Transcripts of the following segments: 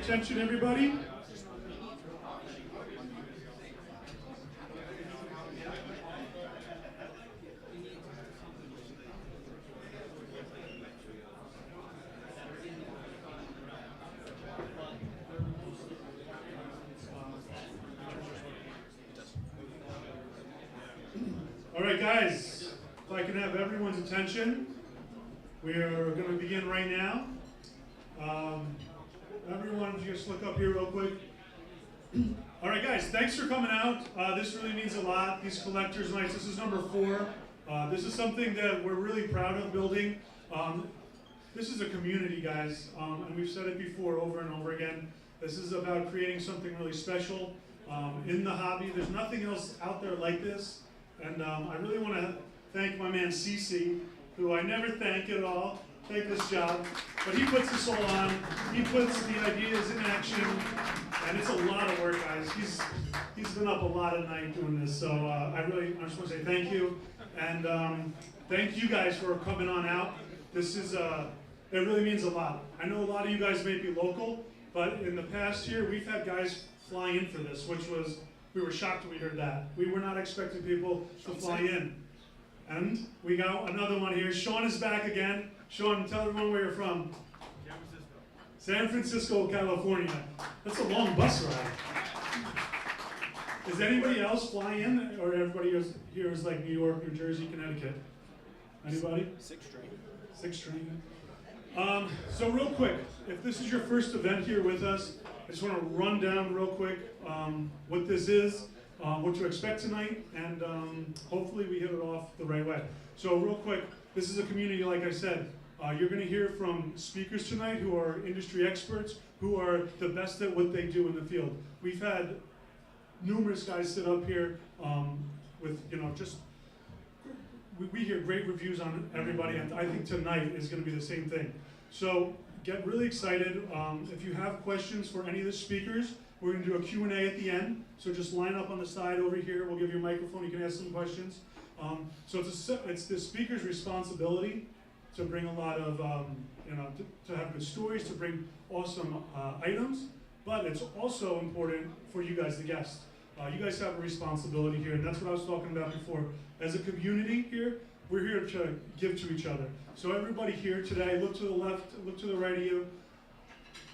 Attention, everybody. All right, guys, if I can have everyone's attention, we are going to begin right now. Everyone, just look up here real quick. All right, guys, thanks for coming out. This really means a lot. These collectors' nights, this is number 4. This is something that we're really proud of building. This is a community, guys, and we've said it before over and over again. This is about creating something really special in the hobby. There's nothing else out there like this, and I really want to thank my man Cece, who I never thank at all. Take this job, but he puts this all on. He puts the ideas in action, and it's a lot of work, guys. He's been up a lot at night doing this, so I just want to say thank you, and thank you guys for coming on out. This is it really means a lot. I know a lot of you guys may be local, but in the past year we've had guys fly in for this, which was we were shocked when we heard that. We were not expecting people to fly in, and we got another one here. Sean is back again. Sean, tell everyone where you're from. San Francisco, California. That's a long bus ride. Does anybody else fly in, or everybody here is like New York, New Jersey, Connecticut? Anybody? 6 train. So real quick, if this is your first event here with us, I just want to run down real quick what this is, what to expect tonight, and hopefully we hit it off the right way. So real quick, this is a community, like I said. You're going to hear from speakers tonight who are industry experts, who are the best at what they do in the field. We've had numerous guys sit up here with, we hear great reviews on everybody, and I think tonight is going to be the same thing. So get really excited. If you have questions for any of the speakers, we're going to do a Q&A at the end. So just line up on the side over here. We'll give you a microphone. You can ask some questions. So it's the speaker's responsibility to bring a lot of, to have good stories, to bring awesome items, but it's also important for you guys, the guests. You guys have a responsibility here, and that's what I was talking about before. As a community here, we're here to give to each other. So everybody here today, look to the left, look to the right of you,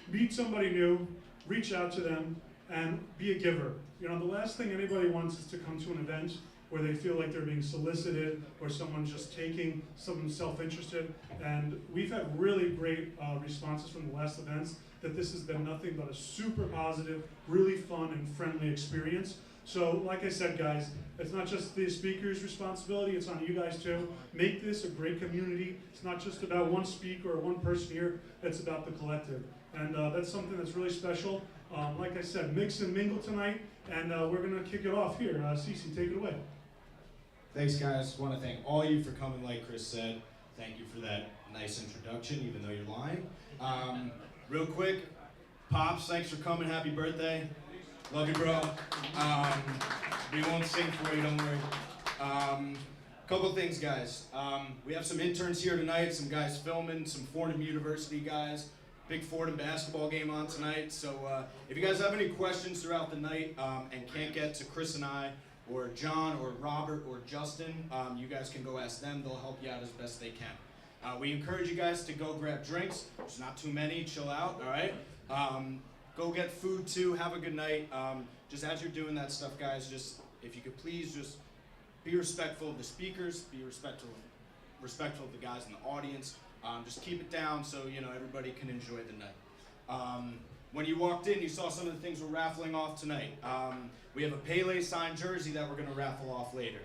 meet somebody new, reach out to them, and be a giver. The last thing anybody wants is to come to an event where they feel like they're being solicited or someone's just taking, someone's self-interested. And we've had really great responses from the last events that this has been nothing but a super positive, really fun and friendly experience. So like I said, guys, it's not just the speaker's responsibility, it's on you guys too. Make this a great community. It's not just about one speaker or one person here, it's about the collective. And that's something that's really special. Like I said, mix and mingle tonight, and we're gonna kick it off here. Cece, take it away. Thanks, guys. I want to thank all you for coming, like Chris said. Thank you for that nice introduction, even though you're lying. Real quick, Pops, thanks for coming. Happy birthday. Love you, bro. We won't sing for you, don't worry. Couple things, guys. We have some interns here tonight, some guys filming, some Fordham University guys. Big Fordham basketball game on tonight. So if you guys have any questions throughout the night and can't get to Chris and I, or John, or Robert, or Justin, you guys can go ask them. They'll help you out as best they can. We encourage you guys to go grab drinks. There's not too many. Chill out, all right? Go get food, too. Have a good night. Just as you're doing that stuff, guys, just if you could please just be respectful of the speakers, be respectful of the guys in the audience. Just keep it down so, everybody can enjoy the night. When you walked in, you saw some of the things we're raffling off tonight. We have a Pele signed jersey that we're going to raffle off later.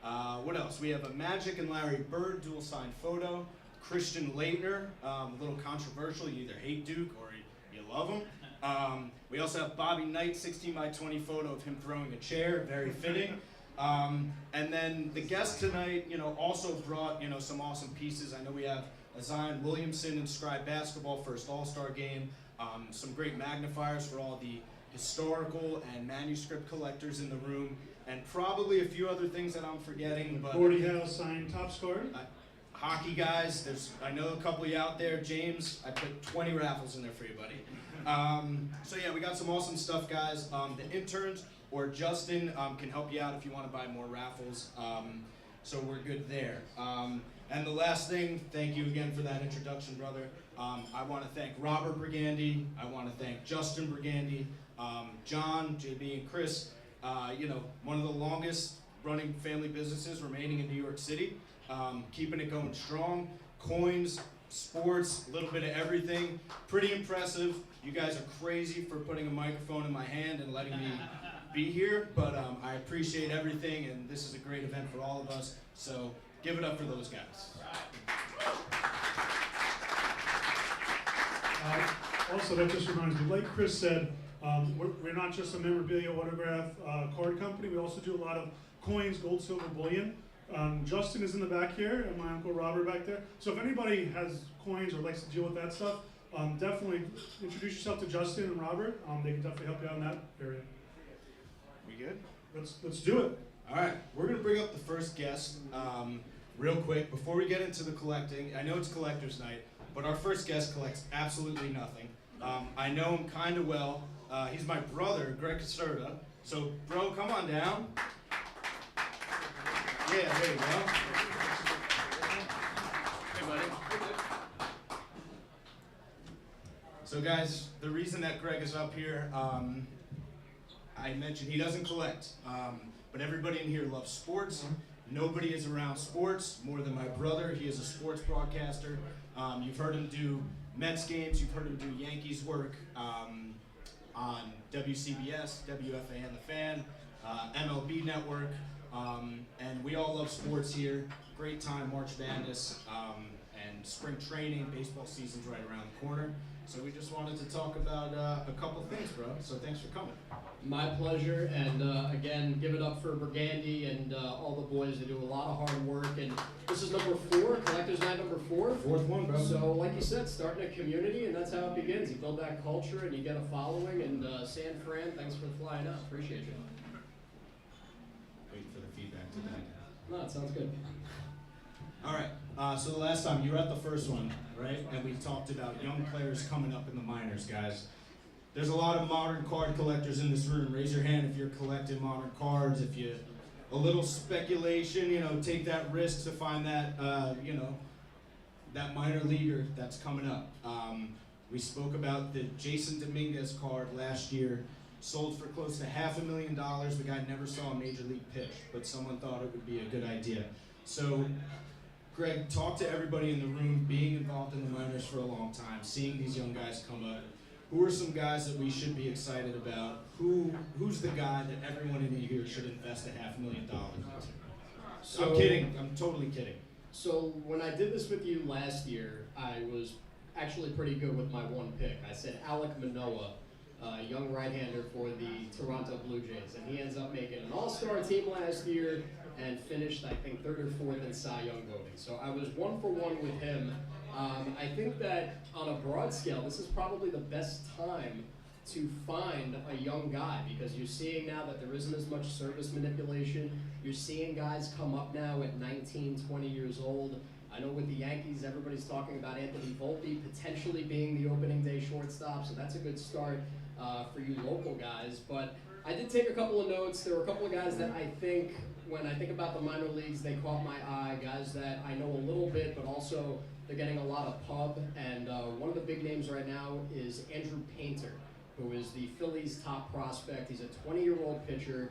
What else? We have a Magic and Larry Bird dual signed photo. Christian Laettner, a little controversial. You either hate Duke or you love him. We also have Bobby Knight, 16 by 20 photo of him throwing a chair, very fitting. And then the guest tonight, also brought, some awesome pieces. I know we have a Zion Williamson inscribed basketball first All-Star game, some great magnifiers for all the historical and manuscript collectors in the room, and probably a few other things that I'm forgetting. But Gordie Howe signed Topps card. Hockey guys, I know a couple of you out there. James, I put 20 raffles in there for you, buddy. So yeah, we got some awesome stuff, guys. The interns or Justin can help you out if you want to buy more raffles. So we're good there. And the last thing, thank you again for that introduction, brother. I want to thank Robert Brigandi. I want to thank Justin Brigandi, John, JB, and Chris. One of the longest running family businesses remaining in New York City. Keeping it going strong. Coins, sports, a little bit of everything. Pretty impressive. You guys are crazy for putting a microphone in my hand and letting me be here, but I appreciate everything, and this is a great event for all of us, so give it up for those guys. Also, that just reminds me, like Chris said, we're not just a memorabilia autograph card company, we also do a lot of coins, gold, silver, bullion. Justin is in the back here, and my Uncle Robert back there. So if anybody has coins or likes to deal with that stuff, definitely introduce yourself to Justin and Robert. They can definitely help you out in that area. We good? Let's do it. All right, we're gonna bring up the first guest real quick before we get into the collecting. I know it's collector's night, but our first guest collects absolutely nothing. I know him kind of well. He's my brother, Gregg Caserta. So, bro, come on down. Yeah, there you go. Hey, buddy. So, guys, the reason that Gregg is up here, I mentioned he doesn't collect, but everybody in here loves sports. Nobody is around sports more than my brother. He is a sports broadcaster. You've heard him do Mets games. You've heard him do Yankees work on WCBS, WFAN The Fan, MLB Network. And we all love sports here. Great time, March Madness, and spring training, baseball season's right around the corner. So we just wanted to talk about a couple things, bro. So thanks for coming. My pleasure, and again, give it up for Brigandi and all the boys. They do a lot of hard work, and this is number 4, Collector's Night number 4. Fourth one, bro. So, like you said, starting a community, and that's how it begins. You build that culture, and you get a following, and San Fran, thanks for flying out. Appreciate you. Wait for the feedback to that. No, it sounds good. All right, so the last time, you were at the first one, right? And we talked about young players coming up in the minors, guys. There's a lot of modern card collectors in this room. Raise your hand if you're collecting modern cards. If you, a little speculation, take that risk to find that, that minor leaguer that's coming up. We spoke about the Jason Dominguez card last year. Sold for close to $500,000. The guy never saw a major league pitch, but someone thought it would be a good idea. So, Gregg, talk to everybody in the room, being involved in the minors for a long time, seeing these young guys come up. Who are some guys that we should be excited about? Who's the guy that everyone in here should invest $500,000 into? So, I'm kidding. I'm totally kidding. So when I did this with you last year, I was actually pretty good with my one pick. I said Alek Manoah, young right-hander for the Toronto Blue Jays, and he ends up making an all-star team last year and finished, I think, 3rd or 4th in Cy Young voting. So I was 1 for 1 with him. I think that on a broad scale, this is probably the best time to find a young guy, because you're seeing now that there isn't as much service manipulation. You're seeing guys come up now at 19, 20 years old. I know with the Yankees, everybody's talking about Anthony Volpe potentially being the opening day shortstop, so that's a good start for you local guys. But I did take a couple of notes. There were a couple of guys that I think, when I think about the minor leagues, they caught my eye, guys that I know a little bit, but also they're getting a lot of pub. And one of the big names right now is Andrew Painter, who is the Phillies' top prospect. He's a 20-year-old pitcher,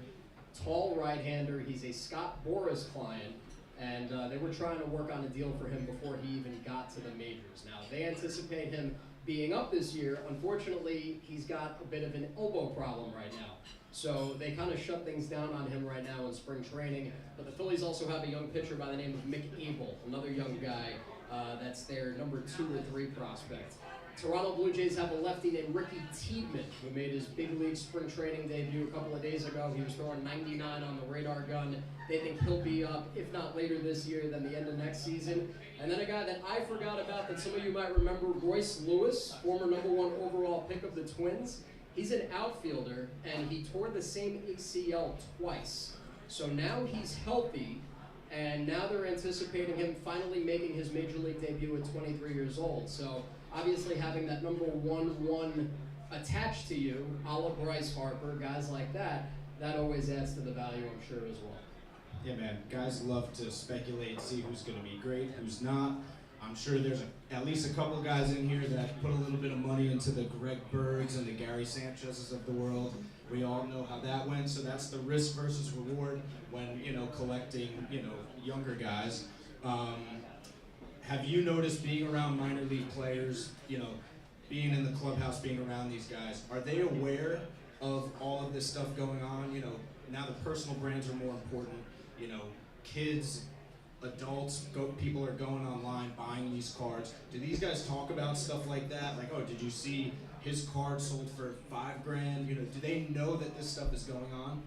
tall right-hander. He's a Scott Boras client, and they were trying to work on a deal for him before he even got to the majors. Now, they anticipate him being up this year. Unfortunately, he's got a bit of an elbow problem right now. So they kind of shut things down on him right now in spring training. But the Phillies also have a young pitcher by the name of Mick Abel, another young guy that's their number 2 or 3 prospect. Toronto Blue Jays have a lefty named Ricky Tiedemann, who made his big league spring training debut a couple of days ago. He was throwing 99 on the radar gun. They think he'll be up, if not later this year, than the end of next season. And then a guy that I forgot about that some of you might remember, Royce Lewis, former #1 overall pick of the Twins. He's an outfielder, and he tore the same ACL twice. So now he's healthy, and now they're anticipating him finally making his major league debut at 23 years old. So obviously having that #1 attached to you, a la Bryce Harper, guys like that, that always adds to the value, I'm sure, as well. Yeah, man. Guys love to speculate, see who's going to be great, who's not. I'm sure there's at least a couple of guys in here that put a little bit of money into the Gregg Bergs and the Gary Sanchez's of the world. We all know how that went, so that's the risk versus reward when, collecting, younger guys. Have you noticed being around minor league players, being in the clubhouse, being around these guys, are they aware of all of this stuff going on? Now the personal brands are more important. Kids, adults, people are going online buying these cards. Do these guys talk about stuff like that? Like, oh, did you see his card sold for $5,000? Do they know that this stuff is going on?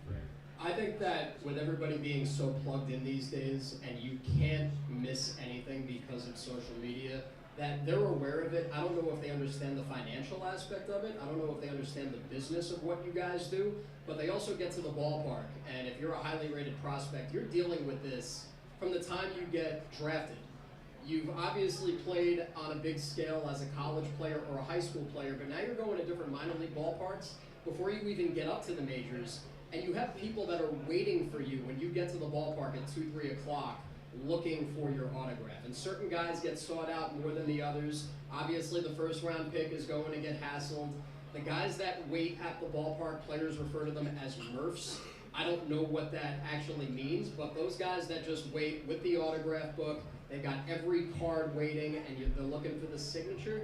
I think that with everybody being so plugged in these days, and you can't miss anything because of social media, that they're aware of it. I don't know if they understand the financial aspect of it. I don't know if they understand the business of what you guys do, but they also get to the ballpark. And if you're a highly rated prospect, you're dealing with this from the time you get drafted. You've obviously played on a big scale as a college player or a high school player, but now you're going to different minor league ballparks before you even get up to the majors. And you have people that are waiting for you when you get to the ballpark at 2, 3 o'clock looking for your autograph. And certain guys get sought out more than the others. Obviously, the first round pick is going to get hassled. The guys that wait at the ballpark, players refer to them as Murphs. I don't know what that actually means, but those guys that just wait with the autograph book, they've got every card waiting, and they're looking for the signature.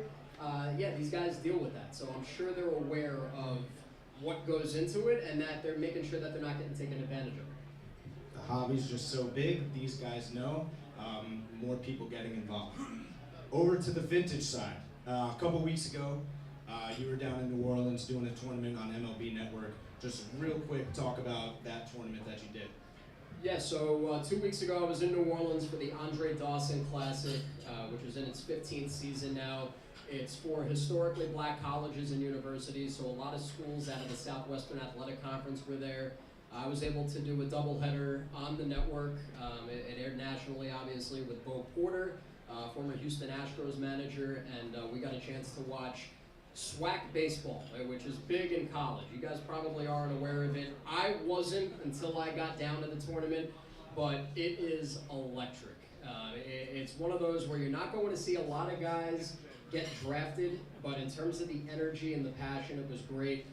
Yeah, these guys deal with that. So I'm sure they're aware of what goes into it, and that they're making sure that they're not getting taken advantage of. The hobby's just so big, these guys know, more people getting involved. Over to the vintage side. A couple weeks ago, you were down in New Orleans doing a tournament on MLB Network. Just real quick, talk about that tournament that you did. Yeah, so 2 weeks ago I was in New Orleans for the Andre Dawson Classic, which is in its 15th season now. It's for historically black colleges and universities, so a lot of schools out of the Southwestern Athletic Conference were there. I was able to do a doubleheader on the network. It aired nationally, obviously, with Bo Porter, former Houston Astros manager, and we got a chance to watch SWAC baseball, which is big in college. You guys probably aren't aware of it. I wasn't until I got down to the tournament, but it is electric. It's one of those where you're not going to see a lot of guys get drafted, but in terms of the energy and the passion, it was great.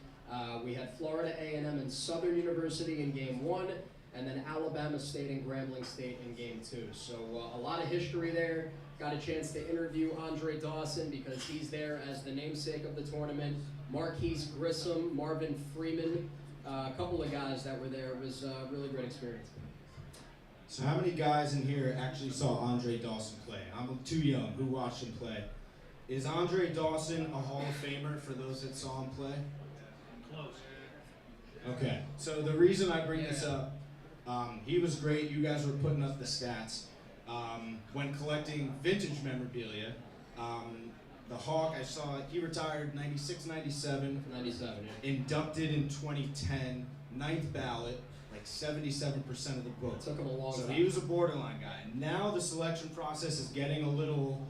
We had Florida A&M and Southern University in Game 1, and then Alabama State and Grambling State in Game 2. So a lot of history there. Got a chance to interview Andre Dawson because he's there as the namesake of the tournament. Marquise Grissom, Marvin Freeman, a couple of guys that were there. It was a really great experience. So how many guys in here actually saw Andre Dawson play? I'm too young. Who watched him play? Is Andre Dawson a Hall of Famer for those that saw him play? Close. Okay, so the reason I bring this up, he was great. You guys were putting up the stats. When collecting vintage memorabilia, the Hawk, I saw he retired 96, 97. 97, yeah. Inducted in 2010, 9th ballot, like 77% of the book. Took him a long time. So he was a borderline guy. Now the selection process is getting a little,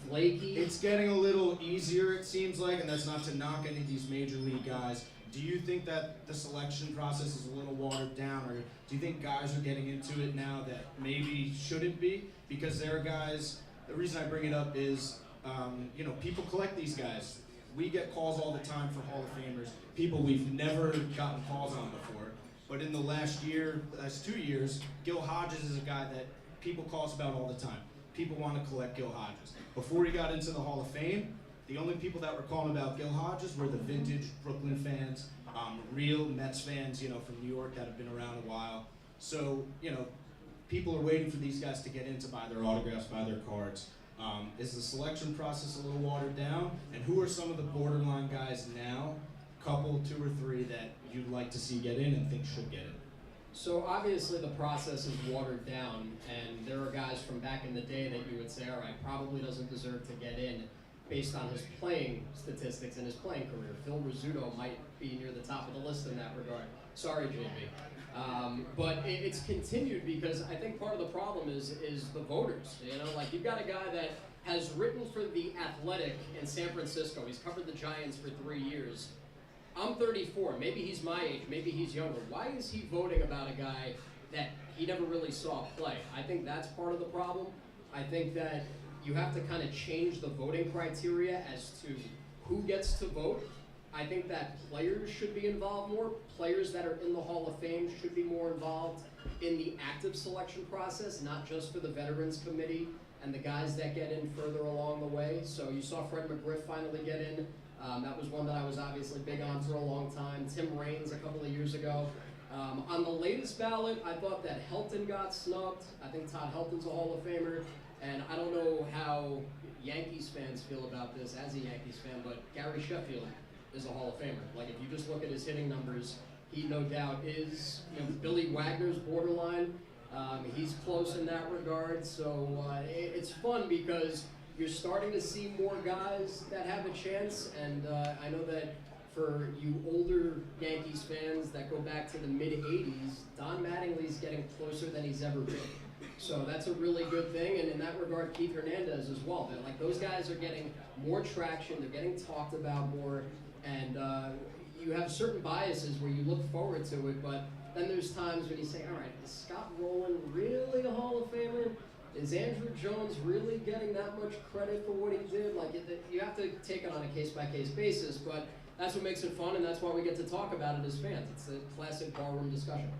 flaky. It's getting a little easier, it seems like, and that's not to knock any of these major league guys. Do you think that the selection process is a little watered down, or do you think guys are getting into it now that maybe shouldn't be? Because there are guys, the reason I bring it up is, people collect these guys. We get calls all the time for Hall of Famers, people we've never gotten calls on before. But in the last 2 years, Gil Hodges is a guy that people call us about all the time. People want to collect Gil Hodges. Before he got into the Hall of Fame, the only people that were calling about Gil Hodges were the vintage Brooklyn fans, real Mets fans, from New York that have been around a while. So, people are waiting for these guys to get in to buy their autographs, buy their cards. Is the selection process a little watered down? And who are some of the borderline guys now, couple, 2 or 3, that you'd like to see get in and think should get in? So obviously the process is watered down, and there are guys from back in the day that you would say, all right, probably doesn't deserve to get in based on his playing statistics and his playing career. Phil Rizzuto might be near the top of the list in that regard. Sorry, JB. But it's continued because I think part of the problem is the voters. You know, like you've got a guy that has written for The Athletic in San Francisco. He's covered the Giants for 3 years. I'm 34. Maybe he's my age. Maybe he's younger. Why is he voting about a guy that he never really saw play? I think that's part of the problem. I think that you have to kind of change the voting criteria as to who gets to vote. I think that players should be involved more. Players that are in the Hall of Fame should be more involved in the active selection process, not just for the Veterans Committee and the guys that get in further along the way. So you saw Fred McGriff finally get in. That was one that I was obviously big on for a long time. Tim Raines a couple of years ago. On the latest ballot, I thought that Helton got snubbed. I think Todd Helton's a Hall of Famer. And I don't know how Yankees fans feel about this as a Yankees fan, but Gary Sheffield is a Hall of Famer. Like if you just look at his hitting numbers, he no doubt is, you know, Billy Wagner's borderline. He's close in that regard. So it's fun because you're starting to see more guys that have a chance. And I know that for you older Yankees fans that go back to the mid-'80s, Don Mattingly's getting closer than he's ever been. So that's a really good thing, and in that regard, Keith Hernandez as well. That like those guys are getting more traction, they're getting talked about more, and you have certain biases where you look forward to it, but then there's times when you say, all right, is Scott Rowland really a Hall of Famer? Is Andrew Jones really getting that much credit for what he did? Like you have to take it on a case-by-case basis, but that's what makes it fun, and that's why we get to talk about it as fans. It's a classic barroom discussion.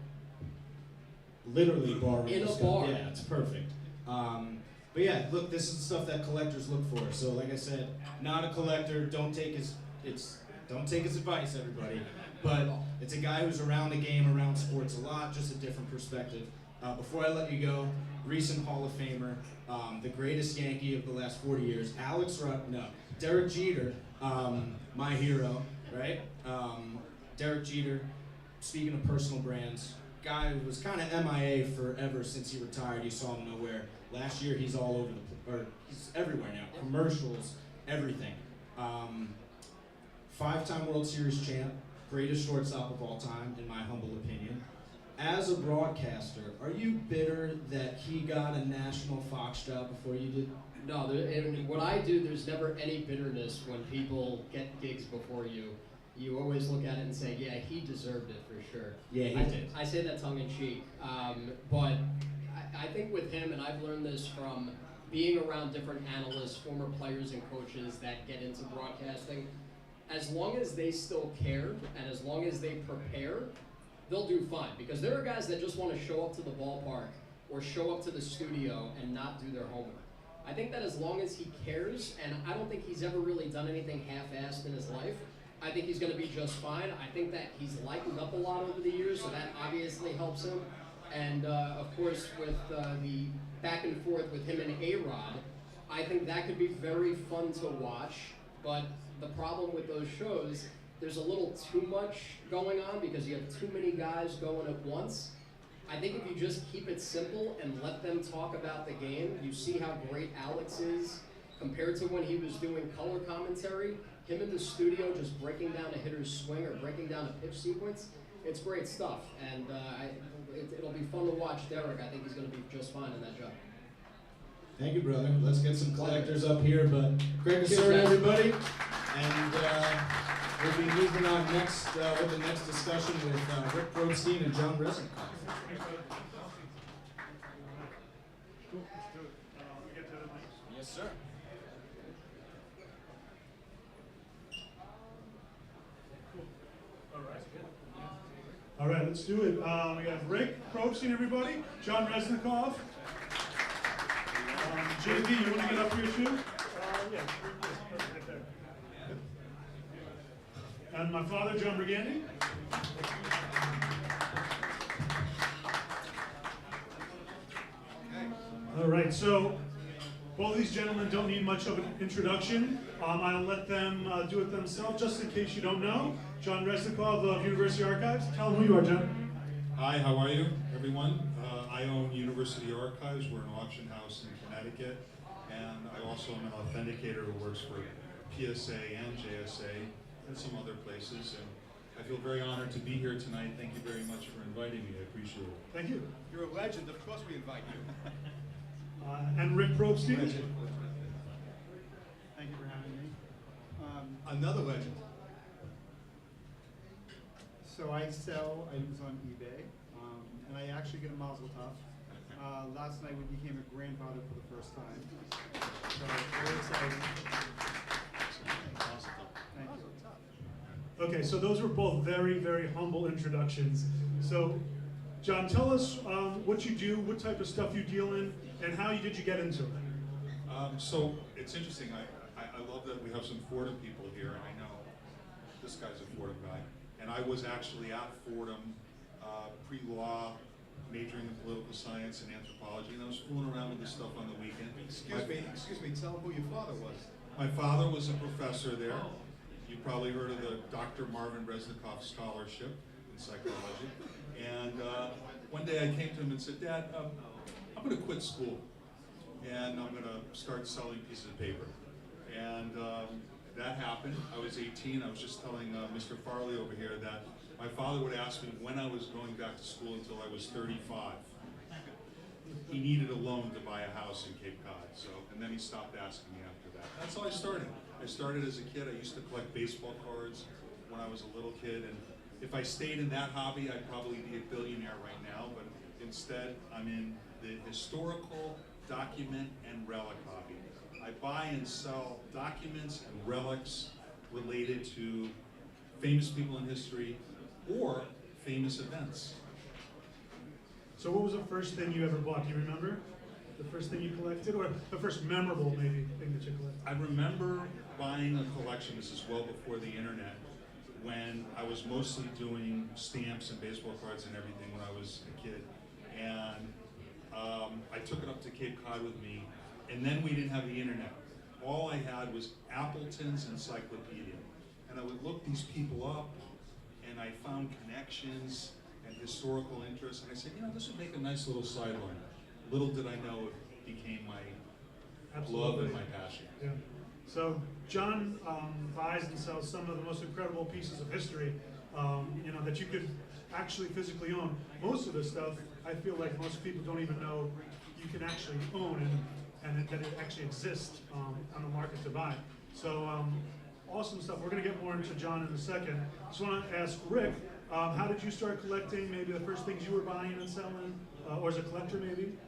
Literally bar in a bar. Yeah, it's perfect. But yeah, look, this is the stuff that collectors look for. So like I said, not a collector. Don't take his advice, everybody. But it's a guy who's around the game, around sports a lot, just a different perspective. Before I let you go, recent Hall of Famer, the greatest Yankee of the last 40 years, Derek Jeter, my hero, right? Derek Jeter, speaking of personal brands, guy who was kind of MIA forever since he retired. You saw him nowhere. Last year, he's all over he's everywhere now. Commercials, everything. 5-time World Series champ, greatest shortstop of all time, in my humble opinion. As a broadcaster, are you bitter that he got a national Fox job before you did? No, and what I do, there's never any bitterness when people get gigs before you. You always look at it and say, yeah, he deserved it for sure. Yeah, he did. I say that tongue in cheek. But I think with him, and I've learned this from being around different analysts, former players and coaches that get into broadcasting, as long as they still care and as long as they prepare, they'll do fine. Because there are guys that just want to show up to the ballpark or show up to the studio and not do their homework. I think that as long as he cares, and I don't think he's ever really done anything half-assed in his life, I think he's going to be just fine. I think that he's lightened up a lot over the years, so that obviously helps him. And of course, with the back and forth with him and A-Rod, I think that could be very fun to watch. But the problem with those shows, there's a little too much going on because you have too many guys going at once. I think if you just keep it simple and let them talk about the game, you see how great Alex is compared to when he was doing color commentary. Him in the studio just breaking down a hitter's swing or breaking down a pitch sequence, it's great stuff. And it'll be fun to watch Derek. I think he's going to be just fine in that job. Thank you, brother. Let's get some collectors up here, but Gregg, Caserta, everybody. And we'll be moving on next with the next discussion with Rick Probstein and John Reznikoff. Yes, sir. All right, let's do it. We got Rick Probstein, everybody. John Reznikoff. JB, you want to get up here too? Yeah. Right there. And my father, John Brigandi. All right, so both of these gentlemen don't need much of an introduction. I'll let them do it themselves, just in case you don't know. John Reznikoff of University Archives. Tell them who you are, John. Hi, how are you, everyone? I own University Archives. We're an auction house in Connecticut, and I also am an authenticator who works for PSA and JSA and some other places. And I feel very honored to be here tonight. Thank you very much for inviting me. I appreciate it. Thank you. You're a legend. Of course we invite you. And Rick Probstein. Thank you for having me. Another legend. So I sell items on eBay, and I actually get a mazel tov. Last night we became a grandfather for the first time. So very exciting. Thank you. Okay, so those were both very, very humble introductions. So, John, tell us what you do, what type of stuff you deal in, and how did you get into it? So it's interesting. I love that we have some Fordham people here, and I know this guy's a Fordham guy. And I was actually at Fordham pre-law, majoring in political science and anthropology, and I was fooling around with this stuff on the weekend. Excuse me, tell who your father was. My father was a professor there. You probably heard of the Dr. Marvin Reznikoff Scholarship in Psychology. And one day I came to him and said, Dad, I'm going to quit school, and I'm going to start selling pieces of paper. And that happened. I was 18. I was just telling Mr. Farley over here that my father would ask me when I was going back to school until I was 35. He needed a loan to buy a house in Cape Cod, and then he stopped asking me after that. That's how I started. I started as a kid. I used to collect baseball cards when I was a little kid, and if I stayed in that hobby, I'd probably be a billionaire right now, but instead, I'm in the historical document and relic hobby. I buy and sell documents and relics related to famous people in history or famous events. So what was the first thing you ever bought? Do you remember? The first thing you collected, or the first memorable maybe thing that you collected? I remember buying a collection, this is well before the internet, when I was mostly doing stamps and baseball cards and everything when I was a kid. And I took it up to Cape Cod with me, and then we didn't have the internet. All I had was Appleton's encyclopedia. And I would look these people up, and I found connections and historical interests, and I said, this would make a nice little sideline. Little did I know it became my love and my passion. Yeah. So John buys and sells some of the most incredible pieces of history, that you could actually physically own. Most of the stuff, I feel like most people don't even know you can actually own and that it actually exists on the market to buy. So awesome stuff. We're going to get more into John in a second. Just want to ask Rick, how did you start collecting? Maybe the first things you were buying and selling, or as a collector maybe?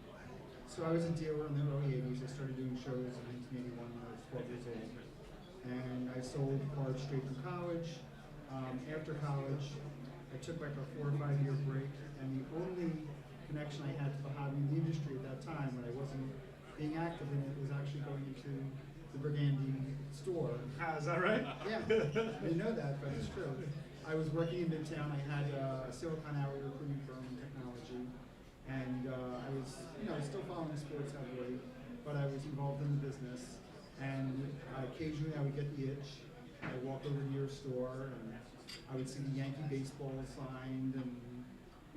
So I was a dealer in the early 80s. I started doing shows in 1981 when I was 12 years old. And I sold cards straight from college. After college, I took like a 4 or 5 year break, and the only connection I had to the hobby in the industry at that time, when I wasn't being active in it, was actually going into the Brigandi store. Is that right? Yeah, I didn't know that, but it's true. I was working in Midtown. I had a Silicon Alley recruiting firm in technology, and I was, still following sports heavily, but I was involved in the business. And occasionally I would get the itch. I'd walk over to your store, and I would see the Yankee baseball signed, and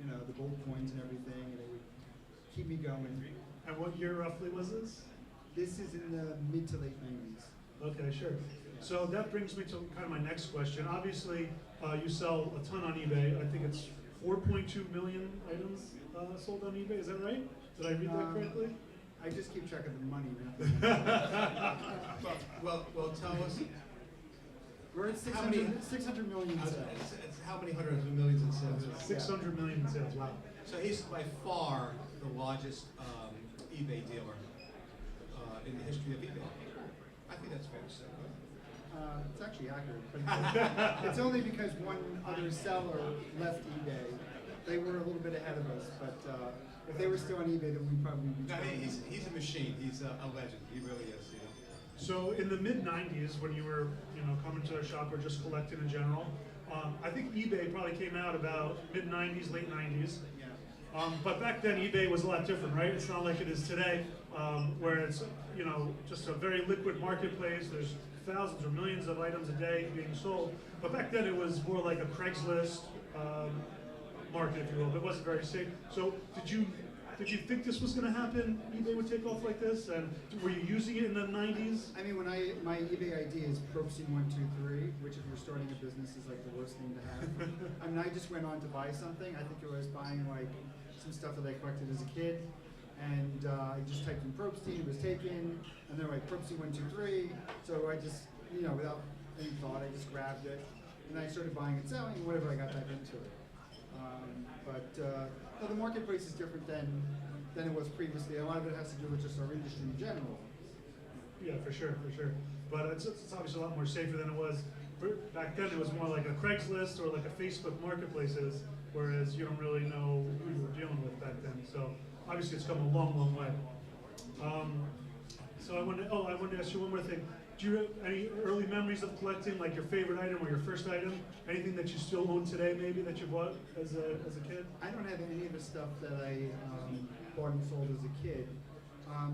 the gold coins and everything, and it would keep me going. And what year roughly was this? This is in the mid to late 90s. Okay, sure. So that brings me to kind of my next question. Obviously, you sell a ton on eBay. I think it's 4.2 million items sold on eBay. Is that right? Did I read that correctly? I just keep track of the money. Well, tell us. We're at 600 million sales. How many hundreds of millions in sales? 600 million sales. Wow. So he's by far the largest eBay dealer in the history of eBay. I think that's fair to say. It's actually accurate, but it's only because one other seller left eBay. They were a little bit ahead of us, but if they were still on eBay, then we'd probably be. No, he's a machine. He's a legend. He really is. So in the mid 90s, when you were coming to the shop or just collecting in general, I think eBay probably came out about mid 90s, late 90s. Yeah. But back then, eBay was a lot different, right? It's not like it is today, where it's, you know, just a very liquid marketplace. There's thousands or millions of items a day being sold. But back then, it was more like a Craigslist market, if you will. It wasn't very safe. So did you think this was going to happen? eBay would take off like this? And were you using it in the 90s? I mean, my eBay ID is Probstein123, which if you're starting a business is like the worst thing to have. I mean, I just went on to buy something. I think I was buying like some stuff that I collected as a kid. And I just typed in Probstein, it was taken, and they're like Probstein123. So I just, you know, without any thought, I just grabbed it. And I started buying and selling whenever I got back into it. No, the marketplace is different than it was previously. A lot of it has to do with just our industry in general. Yeah, for sure. But it's obviously a lot more safer than it was. Back then, it was more like a Craigslist or like a Facebook marketplaces, whereas you don't really know who you were dealing with back then. So obviously, it's come a long, long way. So I wanted to ask you one more thing. Do you have any early memories of collecting, like your favorite item or your first item? Anything that you still own today, maybe, that you bought as a kid? I don't have any of the stuff that I bought and sold as a kid,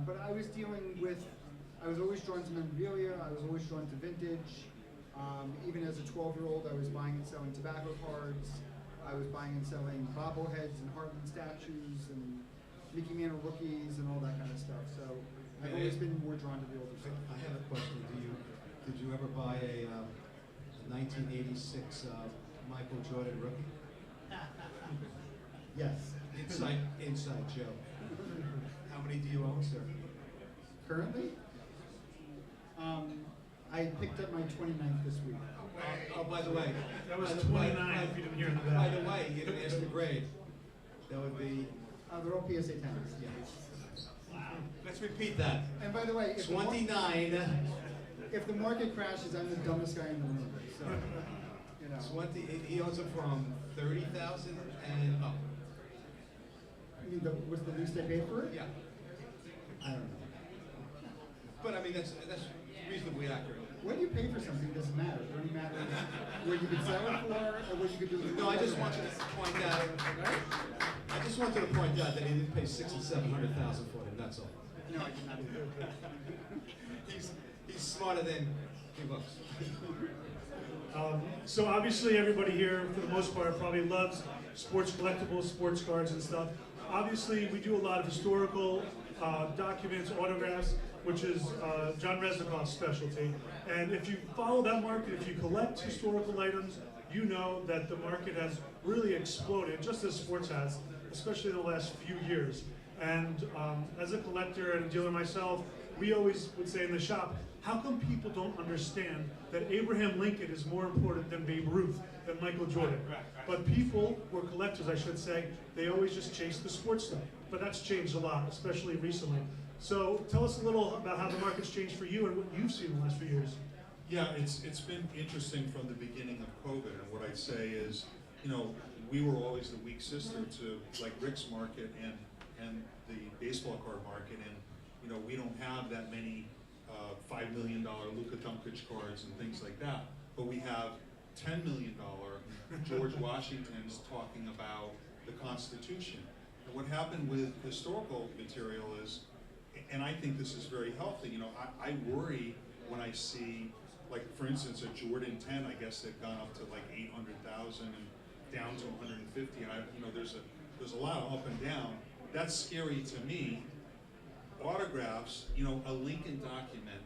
but I was always drawn to memorabilia, I was always drawn to vintage. Even as a 12-year-old, I was buying and selling tobacco cards, I was buying and selling bobbleheads and Heartland statues and Mickey Mantle rookies and all that kind of stuff. So I've always been more drawn to the older stuff. I have a question. Did you ever buy a 1986 Michael Jordan rookie? Yes. Inside joke. How many do you own, sir? Currently? I picked up my 29th this week. Oh, by the way. That was 29 if you didn't hear in the back. By the way, you didn't ask the grade. That would be... They're all PSA 10s. Yeah. Let's repeat that. And by the way, if 29. if the market crashes, I'm the dumbest guy in the room. So, you know. 20. He owns them from 30,000 and up. I mean, was the least I paid for it? Yeah. I don't know. But I mean, that's reasonably accurate. When you pay for something, it doesn't matter. It only matters where you could sell it for or what you could do with it. No, I just wanted to point out. I just wanted to point out that he didn't pay $600,000-$700,000 for them. That's all. No, I did not do it. He's smarter than he looks. So obviously everybody here, for the most part, probably loves sports collectibles, sports cards and stuff. Obviously we do a lot of historical documents, autographs, which is John Reznikoff's specialty. And if you follow that market, if you collect historical items, you know that the market has really exploded, just as sports has, especially in the last few years. And as a collector and a dealer myself, we always would say in the shop, how come people don't understand that Abraham Lincoln is more important than Babe Ruth, than Michael Jordan? But people, or collectors I should say, they always just chase the sports stuff. But that's changed a lot, especially recently. So tell us a little about how the market's changed for you and what you've seen in the last few years. Yeah, it's been interesting from the beginning of COVID, and what I'd say is, you know, we were always the weak sister to like Rick's market and the baseball card market, and you know, we don't have that many $5 million Luka Doncic cards and things like that, but we have $10 million George Washingtons talking about the Constitution. And what happened with historical material is, and I think this is very healthy, you know, I worry when I see, like for instance, a Jordan 10, I guess they've gone up to like 800,000 and down to 150, and you know, there's a lot of up and down. That's scary to me. Autographs, you know, a Lincoln document,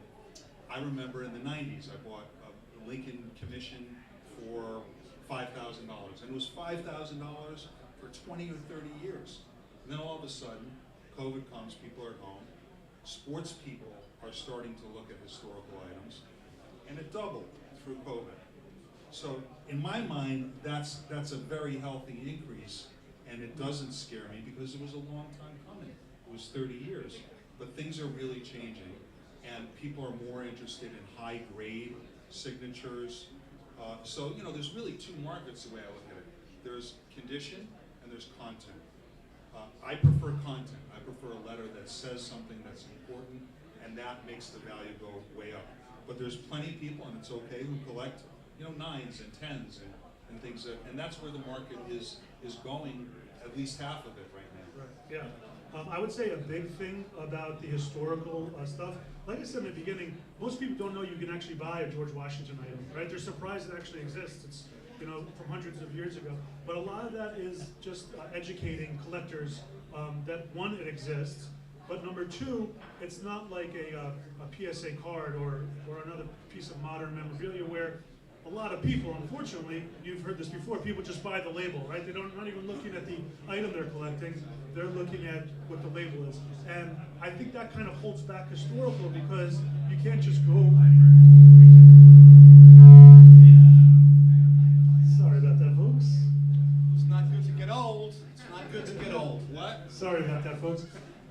I remember in the 90s, I bought a Lincoln commission for $5,000, and it was $5,000 for 20 or 30 years. And then all of a sudden, COVID comes, people are home, sports people are starting to look at historical items, and it doubled through COVID. So in my mind, that's a very healthy increase, and it doesn't scare me because it was a long time coming. It was 30 years. But things are really changing, and people are more interested in high-grade signatures. So, you know, there's really two markets the way I look at it. There's condition and there's content. I prefer content. I prefer a letter that says something that's important, and that makes the value go way up. But there's plenty of people, and it's okay, who collect, you know, 9s and 10s and things, and that's where the market is going at least half of it right now. Right. Yeah. I would say a big thing about the historical stuff, like I said in the beginning, most people don't know you can actually buy a George Washington item, right? They're surprised it actually exists. It's, you know, from hundreds of years ago. But a lot of that is just educating collectors that one, it exists, but number two, it's not like a PSA card or another piece of modern memorabilia where a lot of people, unfortunately, you've heard this before, people just buy the label, right? They don't, not even looking at the item they're collecting, they're looking at what the label is. And I think that kind of holds back historical because you can't just go. Sorry about that, folks. It's not good to get old. It's not good to get old. What? Sorry about that, folks.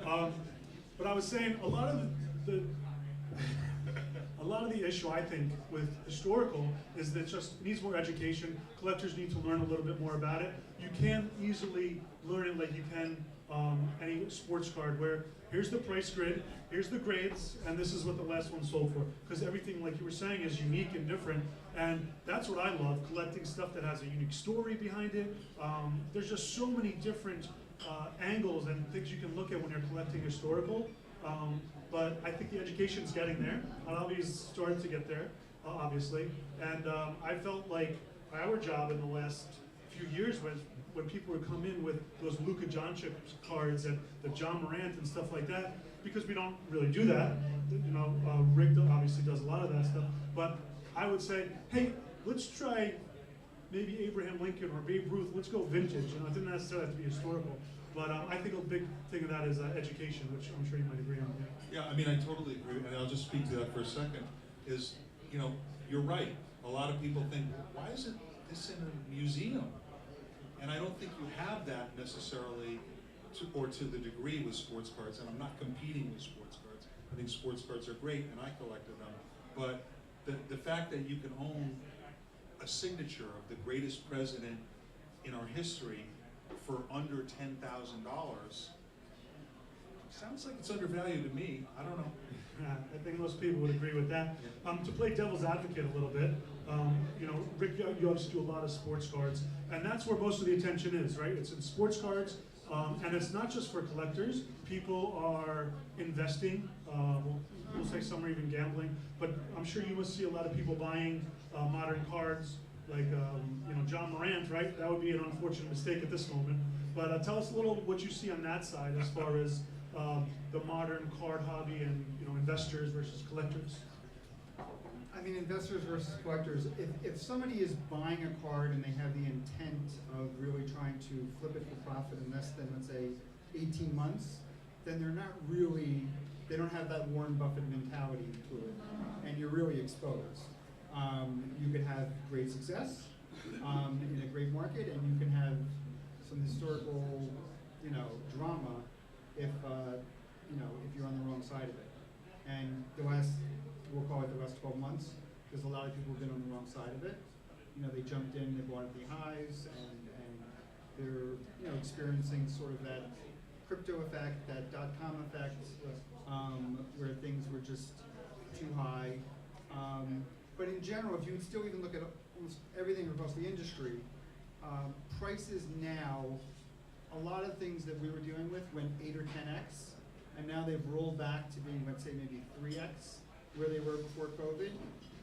But I was saying a lot of the issue I think with historical is that it just needs more education. Collectors need to learn a little bit more about it. You can't easily learn it like you can any sports card where here's the price grid, here's the grades, and this is what the last one sold for. Because everything, like you were saying, is unique and different. And that's what I love, collecting stuff that has a unique story behind it. There's just so many different angles and things you can look at when you're collecting historical. But I think the education's getting there. Hobby's starting to get there, obviously. And I felt like our job in the last few years was when people would come in with those Luka Doncic cards and the John Morant and stuff like that, because we don't really do that. You know, Rick obviously does a lot of that stuff. But I would say, hey, let's try maybe Abraham Lincoln or Babe Ruth. Let's go vintage. You know, it didn't necessarily have to be historical. But I think a big thing of that is education, which I'm sure you might agree on. Yeah, I mean, I totally agree, and I'll just speak to that for a second, is, you know, you're right. A lot of people think, why isn't this in a museum? And I don't think you have that necessarily, to the degree with sports cards, and I'm not competing with sports cards. I think sports cards are great, and I collected them. But the fact that you can own a signature of the greatest president in our history for under $10,000 sounds like it's undervalued to me. I don't know. I think most people would agree with that. To play devil's advocate a little bit, you know, Rick, you obviously do a lot of sports cards, and that's where most of the attention is, right? It's in sports cards, and it's not just for collectors. People are investing. We'll say some are even gambling, but I'm sure you must see a lot of people buying modern cards, like you know, John Morant, right? That would be an unfortunate mistake at this moment. But tell us a little what you see on that side as far as the modern card hobby and, you know, investors versus collectors. I mean, investors versus collectors. If somebody is buying a card and they have the intent of really trying to flip it for profit in less than, let's say, 18 months, then they're not really, they don't have that Warren Buffett mentality to it, and you're really exposed. You could have great success in a great market, and you can have some historical, you know, drama if you know, if you're on the wrong side of it. And the last, we'll call it the last 12 months, because a lot of people have been on the wrong side of it. You know, they jumped in, they bought at the highs, and they're, you know, experiencing sort of that crypto effect, that .com effect, where things were just too high. But in general, if you would still even look at almost everything across the industry, prices now, a lot of things that we were dealing with went 8 or 10x, and now they've rolled back to being, let's say, maybe 3x where they were before COVID.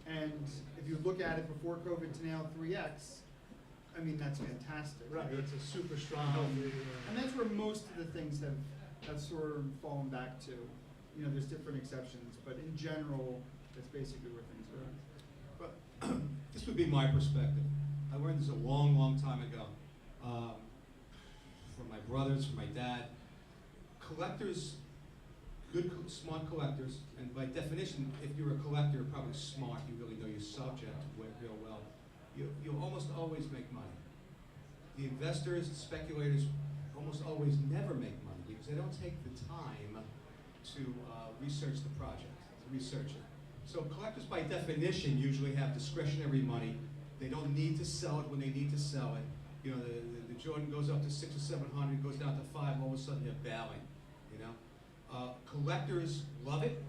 And if you look at it before COVID to now 3x, I mean, that's fantastic. Right, it's a super strong healthy. And that's where most of the things have sort of fallen back to. You know, there's different exceptions, but in general, that's basically where things are. But this would be my perspective. I learned this a long, long time ago. From my brothers, from my dad. Collectors, good, smart collectors, and by definition, if you're a collector, you're probably smart, you really know your subject real well, you'll almost always make money. The investors, speculators, almost always never make money because they don't take the time to research the project, to research it. So collectors, by definition, usually have discretionary money. They don't need to sell it when they need to sell it. You know, the Jordan goes up to 600 or 700, goes down to 5, all of a sudden they're bailing, you know. Collectors love it.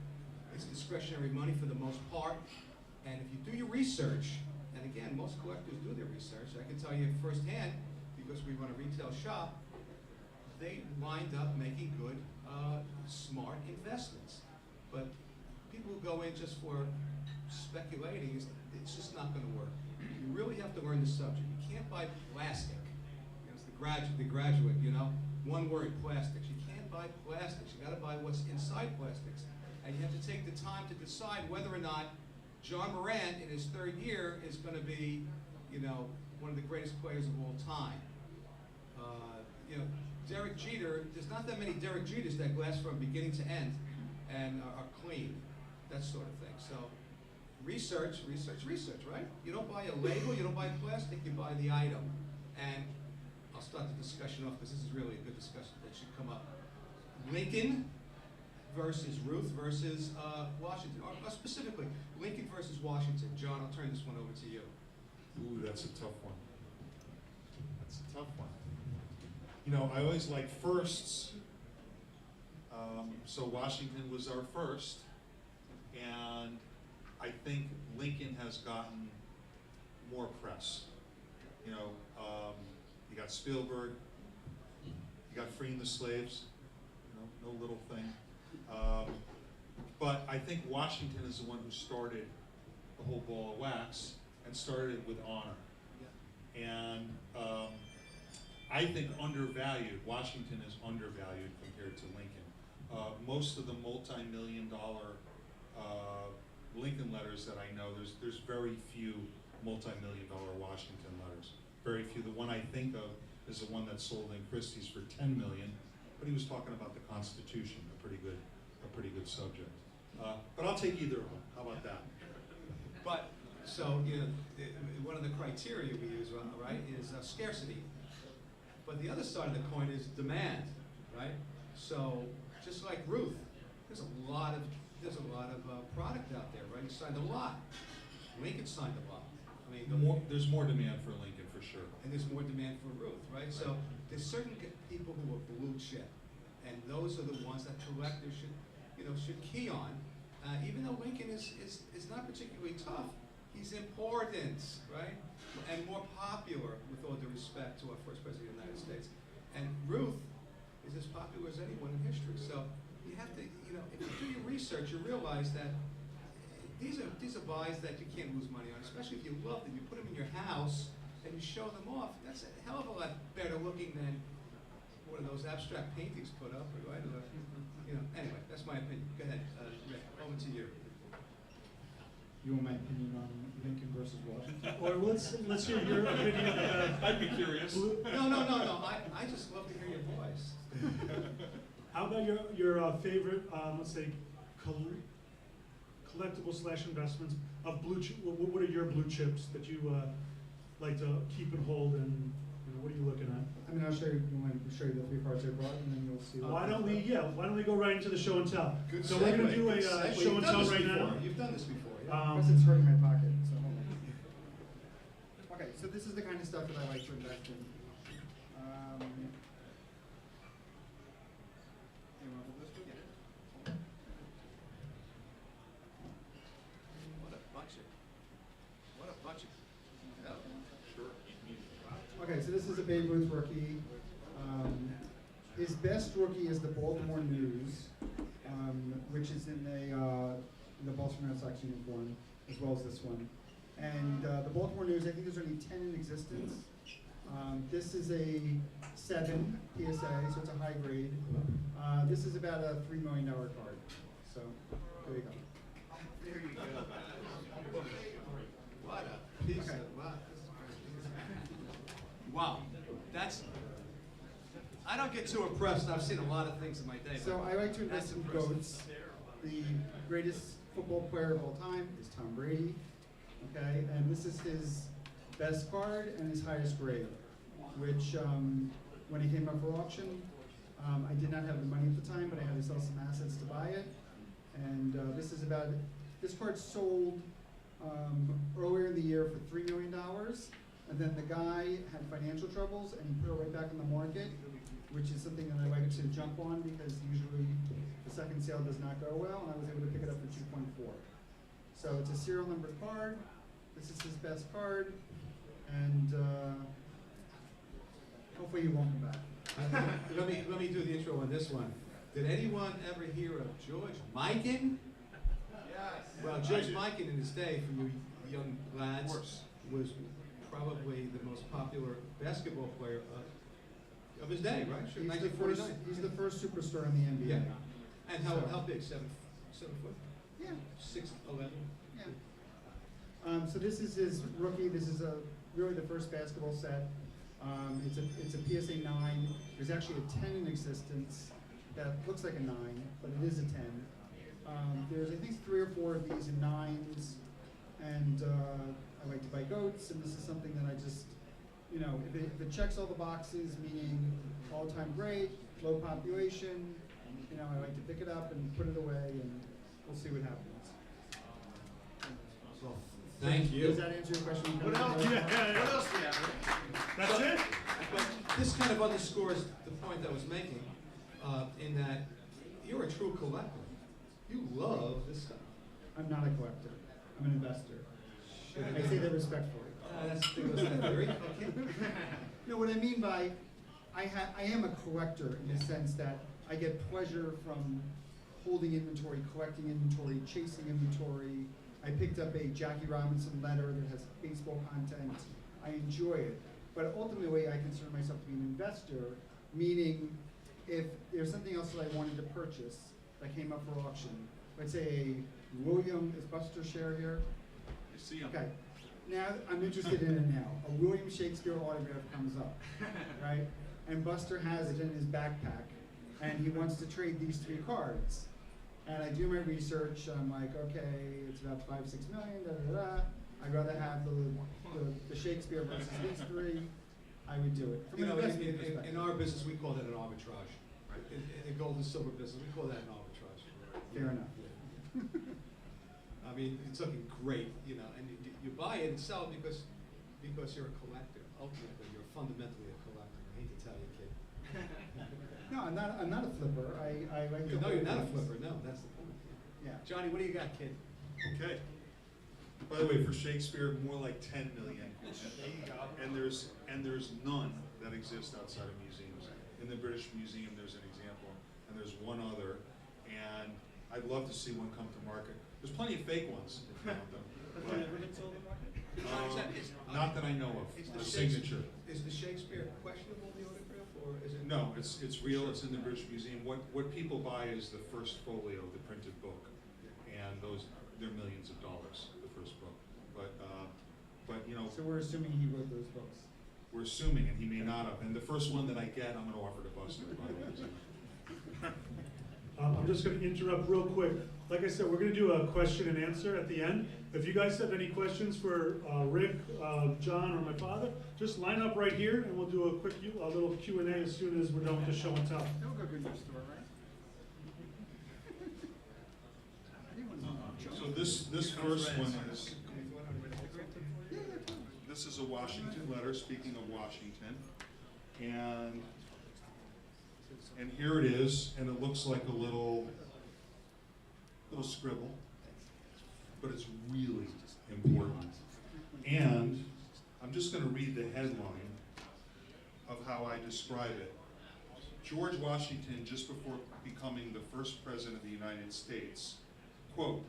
It's discretionary money for the most part. And if you do your research, and again, most collectors do their research, I can tell you firsthand, because we run a retail shop, they wind up making good, smart investments. But people who go in just for speculating, it's just not going to work. You really have to learn the subject. You can't buy plastic. You know, it's the graduate, you know, one word, plastics. You can't buy plastics. You got to buy what's inside plastics. And you have to take the time to decide whether or not John Morant in his third year is going to be, you know, one of the greatest players of all time. You know, Derek Jeter, there's not that many Derek Jeters that last from beginning to end and are clean, that sort of thing. So research, right? You don't buy a label, you don't buy plastic, you buy the item. And I'll start the discussion off because this is really a good discussion that should come up. Lincoln versus Ruth versus Washington, or specifically, Lincoln versus Washington. John, I'll turn this one over to you. Ooh, that's a tough one. That's a tough one. You know, I always like firsts. So Washington was our first, and I think Lincoln has gotten more press. You know, you got Spielberg, you got freeing the slaves, you know, no little thing. But I think Washington is the one who started the whole ball of wax and started it with honor. And I think undervalued, Washington is undervalued compared to Lincoln. Most of the multi-million-dollar Lincoln letters that I know, there's very few multi-million-dollar Washington letters. Very few. The one I think of is the one that sold in Christie's for $10 million, but he was talking about the Constitution, a pretty good subject. But I'll take either of them. How about that? But, so, you know, one of the criteria we use, right, is scarcity. But the other side of the coin is demand, right? So, just like Ruth, there's a lot of product out there, right? He signed a lot. Lincoln signed a lot. I mean, There's more demand for Lincoln for sure. and there's more demand for Ruth, right? So there's certain people who are blue chip, and those are the ones that collectors should key on. Even though Lincoln is not particularly tough, he's important, right? And more popular, with all due respect to our first president of the United States. And Ruth is as popular as anyone in history. So you have to, you know, if you do your research, you realize that these are buys that you can't lose money on, especially if you love them. You put them in your house and you show them off. That's a hell of a lot better looking than one of those abstract paintings put up, right? You know, anyway, that's my opinion. Go ahead, Rick, over to you. You want my opinion on Lincoln versus Washington? Or let's hear your opinion about I'd be curious. No. I just love to hear your voice. How about your favorite, let's say, collectible/investments of blue chip? What are your blue chips that you like to keep and hold, and you know, what are you looking at? I mean, I'll show you. You want me to show you the three cards I brought, and then you'll see. Why don't we go right into the show and tell? Good So we're gonna segue, do a good segue. show You've and done tell this right before. now. You've done this before, yeah? Plus, it's hurting my pocket. So hold on. Okay, so this is the kind of stuff that I like to invest in. You want this one? Yeah. What a bunch of. Okay, so this is a Babe Ruth rookie. His best rookie is the Baltimore News, which is in the Baltimore Red Sox uniform, as well as this one. And the Baltimore News, I think there's only 10 in existence. This is a 7 PSA, so it's a high grade. This is about a $3 million card. So there you go. There you go. What a piece Okay. of wow. That's. I don't get too impressed. I've seen a lot of things in my day. So but I like to invest that's in impressive. GOATs. The greatest football player of all time is Tom Brady. Okay, and this is his best card and his highest grade, which when it came up for auction, I did not have the money at the time, but I had to sell some assets to buy it. And this card sold earlier in the year for $3 million, and then the guy had financial troubles and he put it right back in the market, which is something that I like to jump on because usually the second sale does not go well, and I was able to pick it up for 2.4. So it's a serial number card. This is his best card, and Hopefully you won't come back. Let me do the intro on this one. Did anyone ever hear of George Mikan? Yes. Well, George Mikan in his day, for you young lads, was probably the most popular basketball player of his day, right? Sure, 1949. He's the first superstar in the NBA. Yeah. And how big? 7 foot? Yeah. 6'11". Yeah. So this is his rookie. This is really the first basketball set. It's a PSA 9. There's actually a 10 in existence that looks like a 9, but it is a 10. There's I think 3 or 4 of these in 9s, and I like to buy goats, and this is something that I just, you know, if it checks all the boxes, meaning all-time great, low population, you know, I like to pick it up and put it away, and we'll see what happens. Well, thank you. Does that answer your question? What else? Yeah. What else do you have? That's it? But this kind of underscores the point I was making, in that you're a true collector. You love this stuff. I'm not a collector. I'm an investor. I say that respectfully. That's theory. Okay. No, what I mean by I am a collector in the sense that I get pleasure from holding inventory, collecting inventory, chasing inventory. I picked up a Jackie Robinson letter that has baseball content. I enjoy it. But ultimately, I consider myself to be an investor, meaning if there's something else that I wanted to purchase that came up for auction, let's say is Buster Scher here? You see him. Okay. Now, I'm interested in it now. A William Shakespeare autograph comes up, right? And Buster has it in his backpack, and he wants to trade these 3 cards. And I do my research, I'm like, okay, it's about 5-6 million, da-da-da. I'd rather have the Shakespeare versus these 3. I would do it. From You an know, investment perspective. in our business, we call that an arbitrage. In the gold and silver business, we call that an arbitrage. Fair enough. I mean, it's looking great, you know, and you buy it and sell it because you're a collector. Ultimately, you're fundamentally a collector. I hate to tell you, kid. No, I'm not a flipper. I like to No, hold you're not a things. flipper. No, that's the point. Yeah. Johnny, what do you got, kid? Okay. By the way, for Shakespeare, more like 10 million. And there's none that exist outside of museums. In the British Museum, there's an example, and there's one other, and I'd love to see one come to market. There's plenty of fake ones, if you want them. But, not that I know of. Is The the signature. Is the Shakespeare questionable, the autograph, or is it? No, it's real. It's in the British Museum. What people buy is the first folio, the printed book, and they're millions of dollars. The first book, but you know. So we're assuming he wrote those books. We're assuming, and he may not have. And the first one that I get, I'm going to offer to Buster. By the way. I'm just going to interrupt real quick. Like I said, we're going to do a question and answer at the end. If you guys have any questions for Rick, John, or my father, just line up right here, and we'll do a little Q&A as soon as we're done with the show and tell. That would go good in your store, right? So this first one is. This is a Washington letter. Speaking of Washington, and here it is, and it looks like a little scribble, but it's really important. And I'm just going to read the headline of how I describe it. George Washington, just before becoming the first president of the United States, quote,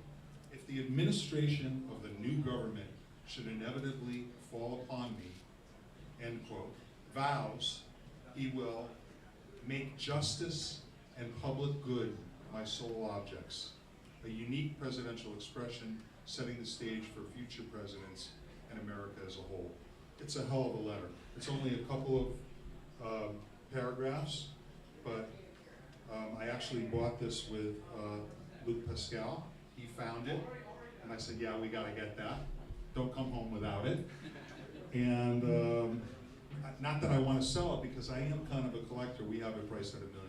"If the administration of the new government should inevitably fall upon me," end quote, vows he will make justice and public good my sole objects. A unique presidential expression setting the stage for future presidents and America as a whole. It's a hell of a letter. It's only a couple of paragraphs, but I actually bought this with Luc Pascal. He found it, and I said, yeah, we gotta get that. Don't come home without it. And not that I want to sell it, because I am kind of a collector. We have it priced at $1 million.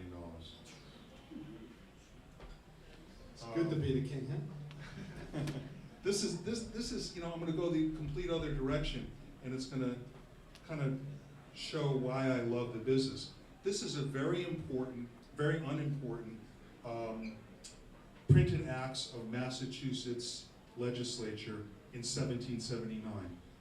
It's good to be the king, huh? This is, you know, I'm going to go the complete other direction, and it's going to kind of show why I love the business. This is a very important, very unimportant printed acts of Massachusetts legislature in 1779.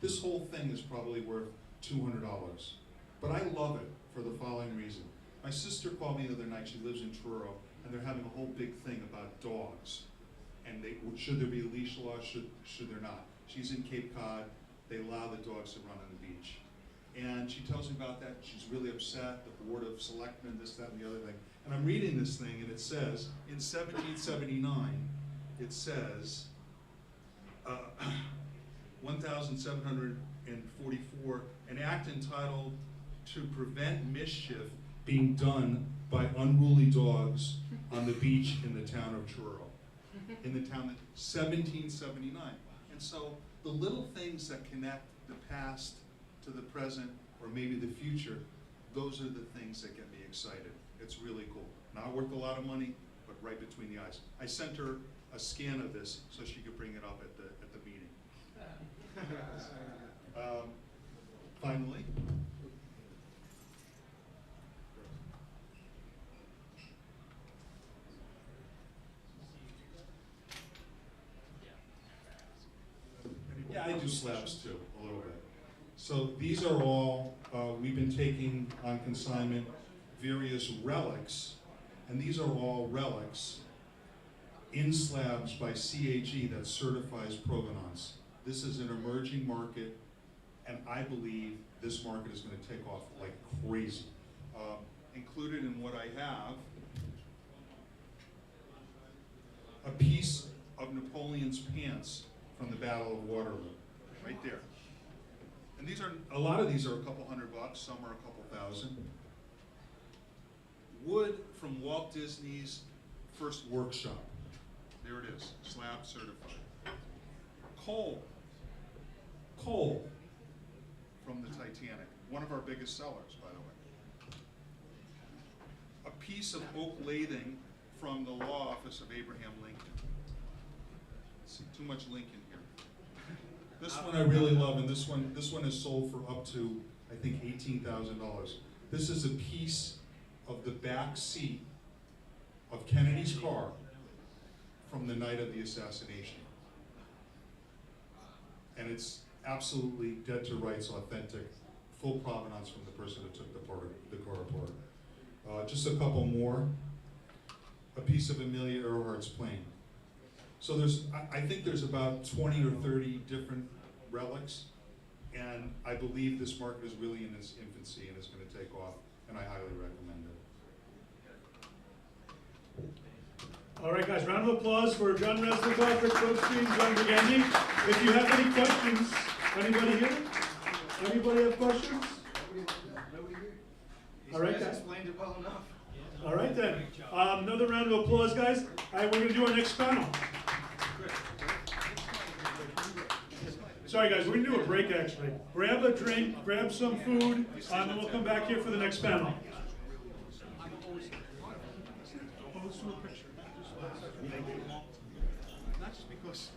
This whole thing is probably worth $200, but I love it for the following reason. My sister called me the other night, she lives in Truro, and they're having a whole big thing about dogs. And should there be a leash law, should there not? She's in Cape Cod, they allow the dogs to run on the beach. And she tells me about that, she's really upset, the Board of Selectmen, this, that, and the other thing. And I'm reading this thing, and it says, in 1779, it says, 1744, an act entitled to prevent mischief being done by unruly dogs on the beach in the town of Truro. In the town, 1779. And so the little things that connect the past to the present, or maybe the future, those are the things that get me excited. It's really cool. Not worth a lot of money, but right between the eyes. I sent her a scan of this so she could bring it up at the meeting. Finally, yeah, I do slabs too, a little bit. So these are all, we've been taking on consignment various relics, and these are all relics in slabs by CAG that certifies provenance. This is an emerging market, and I believe this market is going to take off like crazy. Included in what I have, a piece of Napoleon's pants from the Battle of Waterloo, right there. And these are, a lot of these are a couple $100, some are a couple thousand. Wood from Walt Disney's first workshop. There it is, slab certified. Coal from the Titanic, one of our biggest sellers, by the way. A piece of oak lathing from the law office of Abraham Lincoln. See, too much Lincoln here. This one I really love, and this one is sold for up to, I think, $18,000. This is a piece of the back seat of Kennedy's car from the night of the assassination. And it's absolutely dead to rights, authentic, full provenance from the person who took the car apart. Just a couple more. A piece of Amelia Earhart's plane. So I think there's about 20 or 30 different relics, and I believe this market is really in its infancy and it's going to take off, and I highly recommend it. All right, guys, round of applause for John Reznikoff, Rick Probstein, John Brigandi. If you have any questions, anybody here? Anybody have questions? All right, guys. Explained it well enough. All right, then. Another round of applause, guys. All right, we're going to do our next panel. Sorry, guys, we're going to do a break, actually. Grab a drink, grab some food, and then we'll come back here for the next panel. Oh, let's do a picture. Not just because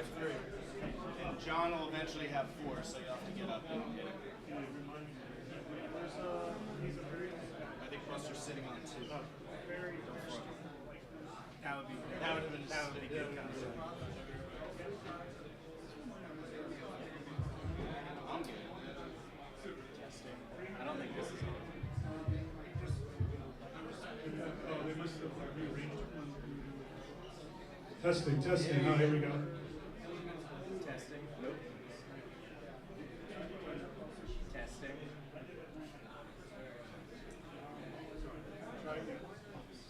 have 3. And John will eventually have 4, so you'll have to get up and get it. I think Buster's sitting on 2. That would be good. I'm good. Testing. I don't think this is on. Testing. Oh, here we go. Testing. Nope. Testing.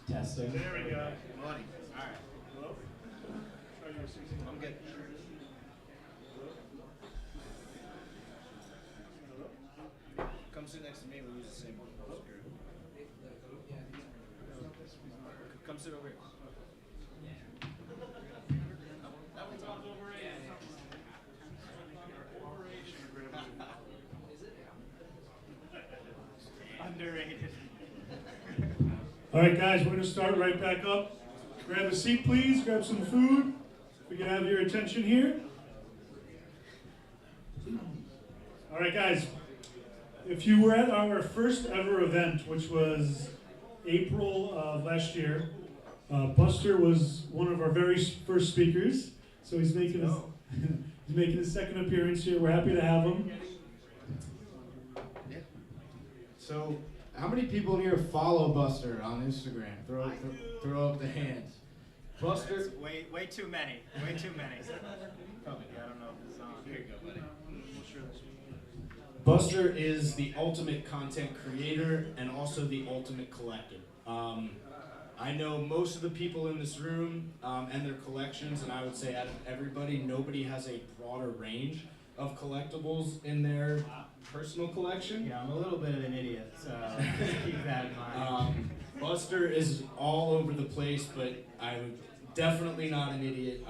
Testing. There we go. Money. All right. Hello? Try your 16. I'm good. Come sit next to me. We'll use the same one. Come sit over here. That one's on. Underrated. All right, guys, we're going to start right back up. Grab a seat, please. Grab some food. We can have your attention here. All right, guys. If you were at our first ever event, which was April of last year, Buster was one of our very first speakers. So he's making his second appearance here. We're happy to have him. So, how many people here follow Buster on Instagram? Throw up the hands. Buster. Way too many. Way too many. Probably, I don't know if it's on. Here you go, buddy. Buster is the ultimate content creator and also the ultimate collector. I know most of the people in this room and their collections, and I would say out of everybody, nobody has a broader range of collectibles in their personal collection. Yeah, I'm a little bit of an idiot, so keep that in mind. Buster is all over the place, but I'm definitely not an idiot.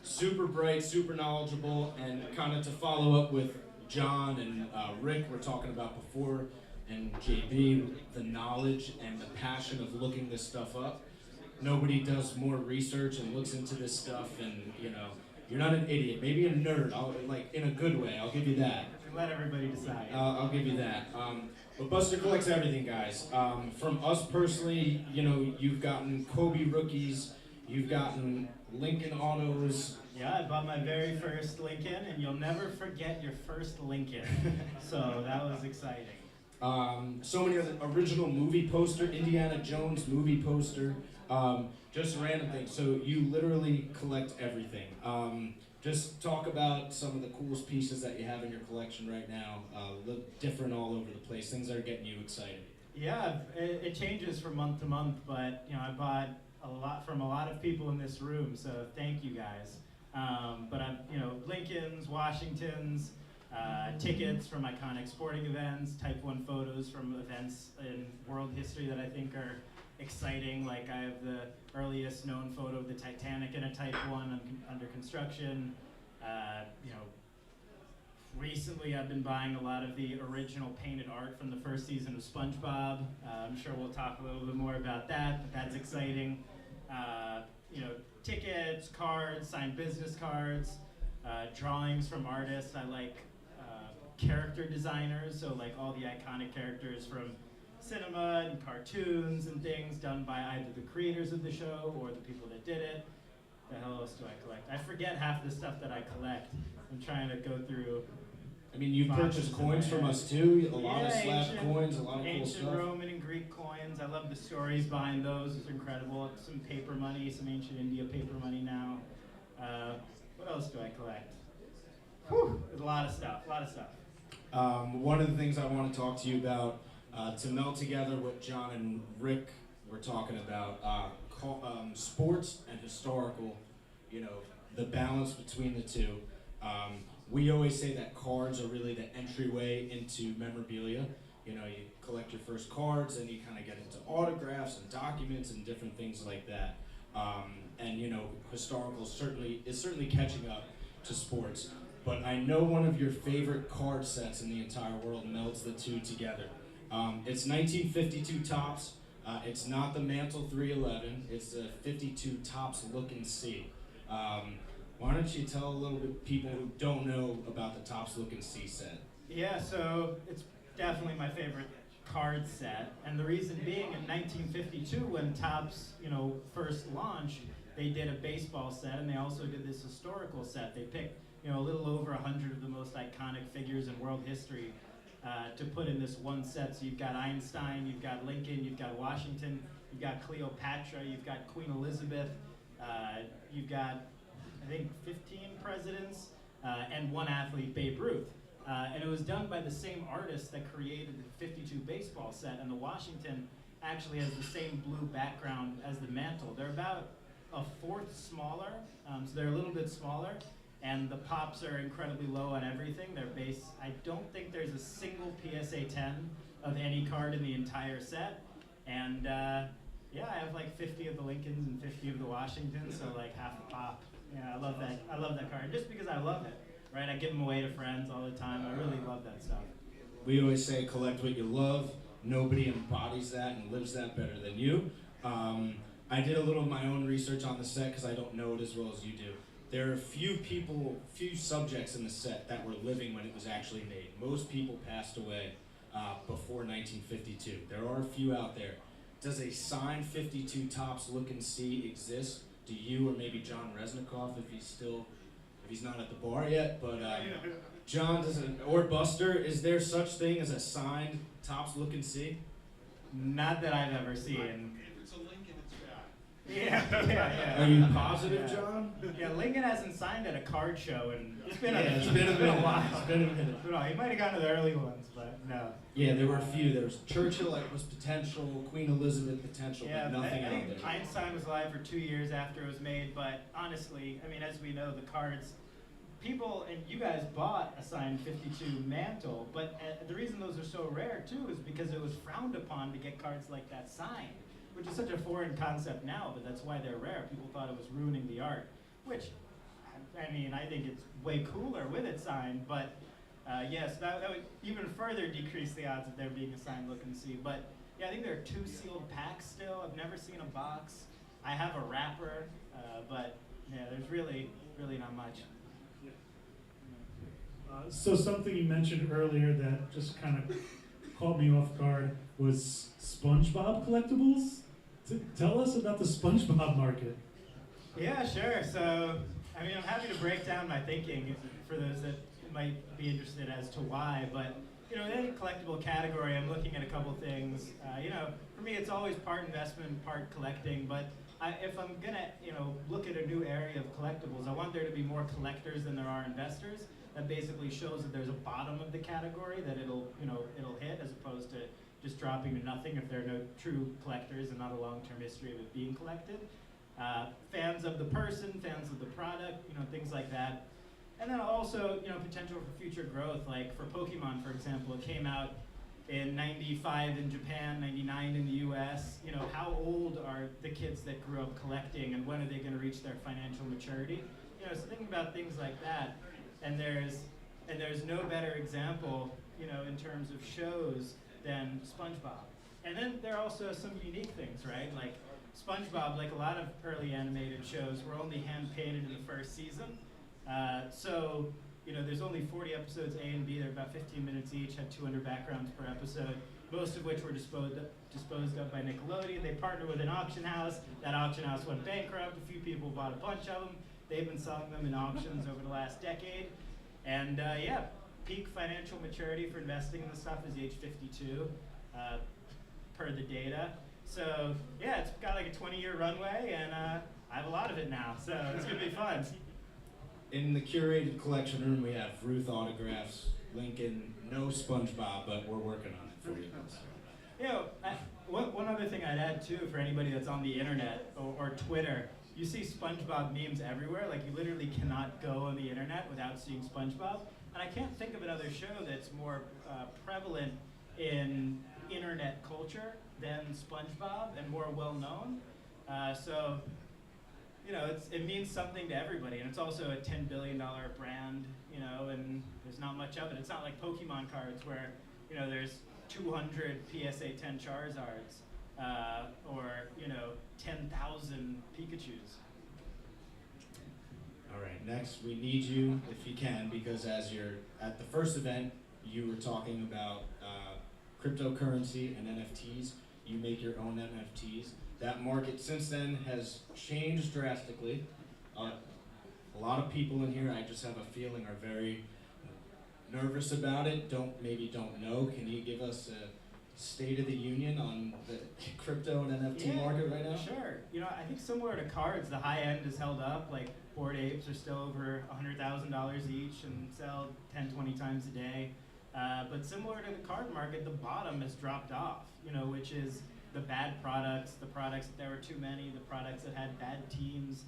Super bright, super knowledgeable, and kind of to follow up with John and Rick were talking about before, and JB, the knowledge and the passion of looking this stuff up. Nobody does more research and looks into this stuff, and you're not an idiot. Maybe a nerd, like in a good way. I'll give you that. Let everybody decide. I'll give you that. But Buster collects everything, guys. From us personally, you've gotten Kobe rookies, you've gotten Lincoln autos. Yeah, I bought my very first Lincoln, and you'll never forget your first Lincoln. So that was exciting. So many other original movie poster, Indiana Jones movie poster, just random things. So you literally collect everything. Just talk about some of the coolest pieces that you have in your collection right now. Look different all over the place. Things that are getting you excited. Yeah, it changes from month to month, but I bought a lot from a lot of people in this room, so thank you guys. But I've Lincolns, Washingtons, tickets from iconic sporting events, Type 1 photos from events in world history that I think are exciting. Like I have the earliest known photo of the Titanic in a Type 1 under construction. Recently I've been buying a lot of the original painted art from the first season of SpongeBob. I'm sure we'll talk a little bit more about that, but that's exciting. Tickets, cards, signed business cards, drawings from artists. I like character designers, so like all the iconic characters from cinema and cartoons and things done by either the creators of the show or the people that did it. The hell else do I collect? I forget half the stuff that I collect. I'm trying to go through. I mean, you've purchased coins from us too. A lot of slab ancient, coins, a lot of cool stuff. Ancient Roman and Greek coins. I love the stories behind those. It's incredible. Some paper money, some ancient India paper money now. What else do I collect? Whew, there's a lot of stuff. One of the things I want to talk to you about, to meld together what John and Rick were talking about, sports and historical, the balance between the two. We always say that cards are really the entryway into memorabilia. You collect your first cards and you kind of get into autographs and documents and different things like that. And historical is certainly catching up to sports. But I know one of your favorite card sets in the entire world melds the two together. It's 1952 Topps. It's not the Mantle 311. It's the 52 Topps Look and See. Why don't you tell a little bit people who don't know about the Topps Look and See set? Yeah, so it's definitely my favorite card set, and the reason being, in 1952, when Topps, first launched, they did a baseball set, and they also did this historical set. They picked, a little over 100 of the most iconic figures in world history to put in this one set. So you've got Einstein, you've got Lincoln, you've got Washington, you've got Cleopatra, you've got Queen Elizabeth, you've got, I think, 15 presidents, and one athlete, Babe Ruth. And it was done by the same artist that created the 52 baseball set, and the Washington actually has the same blue background as the mantle. They're about a fourth smaller, so they're a little bit smaller, and the pops are incredibly low on everything. They're base. I don't think there's a single PSA 10 of any card in the entire set, and yeah, I have like 50 of the Lincolns and 50 of the Washingtons, so like half a pop. Yeah, I love that. I love that card just because I love it. Right, I give them away to friends all the time. I really love that stuff. We always say collect what you love. Nobody embodies that and lives that better than you. I did a little of my own research on the set because I don't know it as well as you do. There are few subjects in the set that were living when it was actually made. Most people passed away before 1952. There are a few out there. Does a signed 52 Topps Look and See exist? Do you, or maybe John Reznikoff, if he's not at the bar yet, but John, or Buster, is there such thing as a signed Topps Look and See? Not that I've ever seen. If it's a Lincoln, it's bad. Yeah. Are you positive, John? Yeah, Lincoln hasn't signed at a card show, and it's been It's been a minute. while. It's been a minute. No, he might have gone to the early ones, but no. Yeah, there were a few. There was Churchill, it was potential, Queen Elizabeth potential, Yeah, but nothing I out think there. Einstein was alive for 2 years after it was made, but honestly, I mean, as we know, the cards, people, and you guys bought a signed 52 mantle, but the reason those are so rare too is because it was frowned upon to get cards like that signed, which is such a foreign concept now, but that's why they're rare. People thought it was ruining the art, which, I mean, I think it's way cooler with it signed, but yes, that would even further decrease the odds of there being a signed Look and See. But yeah, I think there are 2 sealed packs still. I've never seen a box. I have a wrapper, but yeah, there's really not much. So something you mentioned earlier that just kind of caught me off guard was SpongeBob collectibles. Tell us about the SpongeBob market. Yeah, sure. So, I mean, I'm happy to break down my thinking for those that might be interested as to why, but in any collectible category, I'm looking at a couple things. For me, it's always part investment, part collecting, but if I'm gonna, look at a new area of collectibles, I want there to be more collectors than there are investors. That basically shows that there's a bottom of the category that it'll hit, as opposed to just dropping to nothing if there are no true collectors and not a long-term history of it being collected. Fans of the person, fans of the product, things like that. And then also, potential for future growth. Like for Pokemon, for example, it came out in '95 in Japan, '99 in the US. How old are the kids that grew up collecting, and when are they going to reach their financial maturity? So thinking about things like that. And there's no better example, in terms of shows than SpongeBob. And then there are also some unique things, right? Like SpongeBob, like a lot of early animated shows, were only hand-painted in the first season. So, there's only 40 episodes A and B. They're about 15 minutes each, had 200 backgrounds per episode, most of which were disposed of by Nickelodeon. They partnered with an auction house. That auction house went bankrupt. A few people bought a bunch of them. They've been selling them in auctions over the last decade. And peak financial maturity for investing in this stuff is age 52, per the data. So yeah, it's got like a 20-year runway, and I have a lot of it now, so it's gonna be fun. In the curated collection room, we have Ruth autographs, Lincoln, no SpongeBob, but we're working on it for you. One other thing I'd add too, for anybody that's on the internet or Twitter, you see SpongeBob memes everywhere. Like, you literally cannot go on the internet without seeing SpongeBob. And I can't think of another show that's more prevalent in internet culture than SpongeBob and more well known. So, it means something to everybody, and it's also a $10 billion brand, and there's not much of it. It's not like Pokemon cards where, there's 200 PSA 10 Charizards, or 10,000 Pikachus. All right, next we need you, if you can, because as you're at the first event, you were talking about cryptocurrency and NFTs. You make your own NFTs. That market since then has changed drastically. A lot of people in here, I just have a feeling, are very nervous about it, maybe don't know. Can you give us a state of the union on the crypto and NFT market right now? Sure. You know, I think similar to cards, the high end is held up. Like Bored Apes are still over $100,000 each and sell 10, 20 times a day. But similar to the card market, the bottom has dropped off, you know, which is the bad products, the products that there were too many, the products that had bad teams.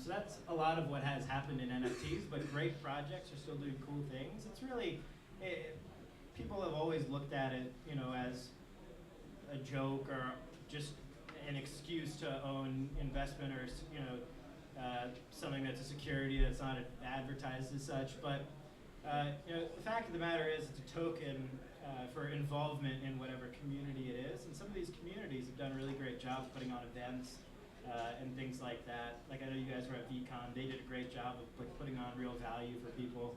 So that's a lot of what has happened in NFTs, but great projects are still doing cool things. It's really, people have always looked at it, you know, as a joke or just an excuse to own investment or, you know, something that's a security that's not advertised as such. But you know, the fact of the matter is it's a token for involvement in whatever community it is. And some of these communities have done a really great job putting on events and things like that. Like I know you guys were at VCon, they did a great job of like putting on real value for people.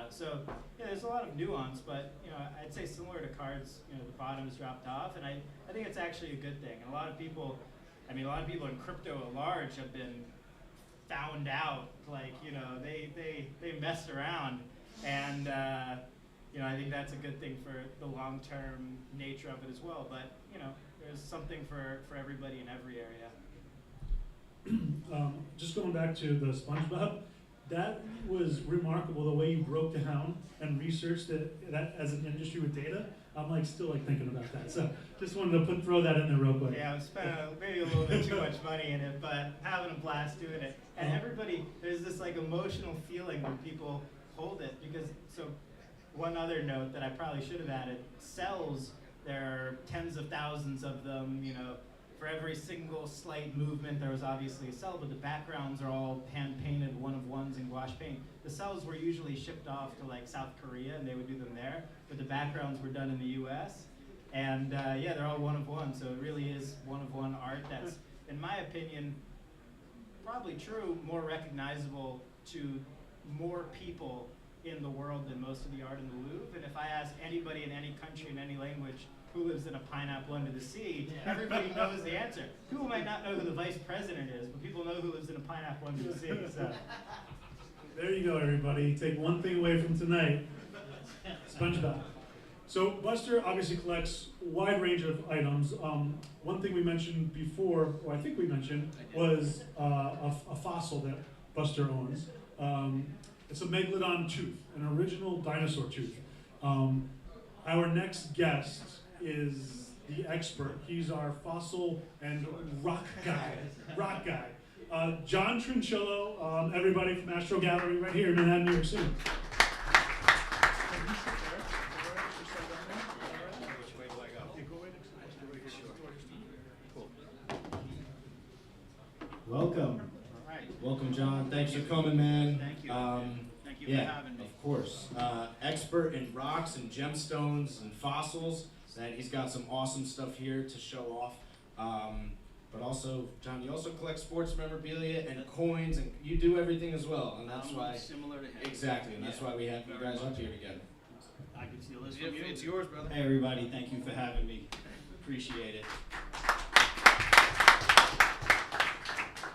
So yeah, there's a lot of nuance, but you know, I'd say similar to cards, you know, the bottom has dropped off, and I think it's actually a good thing. And a lot of people, I mean, a lot of people in crypto at large have been found out, like, you know, they messed around, and you know, I think that's a good thing for the long-term nature of it as well. But you know, there's something for everybody in every area. Just going back to the SpongeBob, that was remarkable the way you broke down and researched that as an industry with data. I'm like still like thinking about that. So just wanted to throw that in there real quick. Yeah, I spent maybe a little bit too much money in it, but having a blast doing it. And everybody, there's this like emotional feeling when people hold it, because so one other note that I probably should have added, cells, there are tens of thousands of them, you know. For every single slight movement, there was obviously a cell, but the backgrounds are all hand-painted one-of-ones in gouache paint. The cells were usually shipped off to like South Korea, and they would do them there, but the backgrounds were done in the US. And yeah, they're all one-of-one, so it really is one-of-one art that's, in my opinion, probably true, more recognizable to more people in the world than most of the art in the Louvre. And if I ask anybody in any country, in any language, who lives in a pineapple under the sea, everybody knows the answer. People might not know who the vice president is, but people know who lives in a pineapple under the sea. So. There you go, everybody. Take one thing away from tonight. SpongeBob. So Buster obviously collects a wide range of items. One thing we mentioned before, or I think we mentioned, was a fossil that Buster owns. It's a megalodon tooth, an original dinosaur tooth. Our next guest is the expert. He's our fossil and rock guy. John Trinchillo, everybody from Astro Gallery right here in Manhattan, New York City. Welcome. Welcome, John. Thanks for coming, man. Thank you. Thank you for having me. Of course. Expert in rocks and gemstones and fossils. And he's got some awesome stuff here to show off. But also, John, you also collect sports memorabilia and coins, and you do everything as well. And that's why. Similar to him. Exactly, and that's why we have you guys up here together. I can steal this from you. It's yours, brother. Hey, everybody. Thank you for having me. Appreciate it.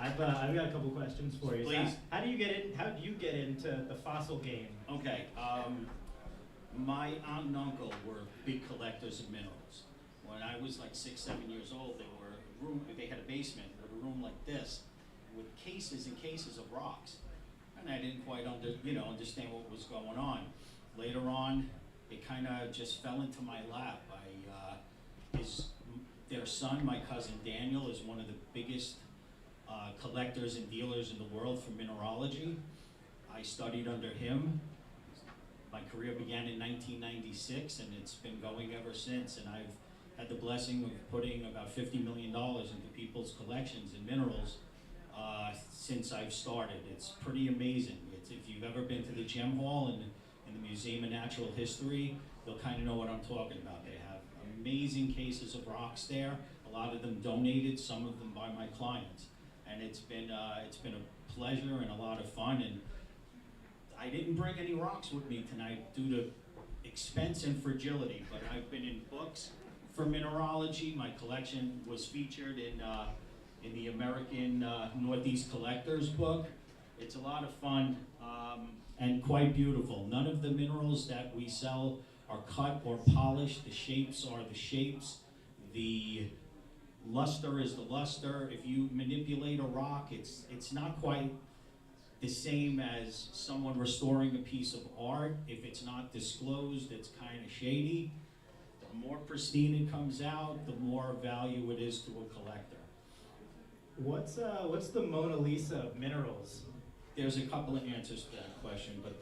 I've got a couple questions for you. Please. So how do you get into the fossil game? Okay. My aunt and uncle were big collectors of minerals. When I was like 6, 7 years old, they had a basement with a room like this, with cases and cases of rocks, and I didn't quite understand what was going on. Later on, it kind of just fell into my lap. Their son, my cousin Daniel, is one of the biggest collectors and dealers in the world for mineralogy. I studied under him. My career began in 1996, and it's been going ever since. And I've had the blessing of putting about $50 million into people's collections in minerals since I've started. It's pretty amazing. If you've ever been to the Gem Hall in the Museum of Natural History, you'll kind of know what I'm talking about. They have amazing cases of rocks there. A lot of them donated, some of them by my clients. And it's been a pleasure and a lot of fun. And I didn't bring any rocks with me tonight due to expense and fragility, but I've been in books for mineralogy. My collection was featured in the American Northeast Collectors book. It's a lot of fun and quite beautiful. None of the minerals that we sell are cut or polished. The shapes are the shapes. The luster is the luster. If you manipulate a rock, it's not quite the same as someone restoring a piece of art. If it's not disclosed, it's kind of shady. The more pristine it comes out, the more value it is to a collector. What's the Mona Lisa of minerals? There's a couple of answers to that question, but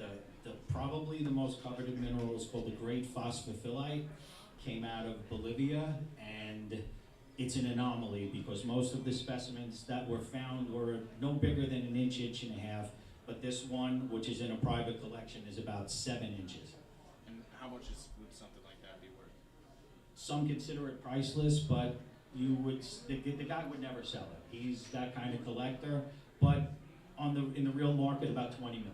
probably the most coveted mineral is called the great phosphophylite. Came out of Bolivia, and it's an anomaly because most of the specimens that were found were no bigger than an inch, inch and a half, but this one, which is in a private collection, is about 7 inches. And how much would something like that be worth? Some consider it priceless, but the guy would never sell it. He's that kind of collector, but in the real market, about 20 million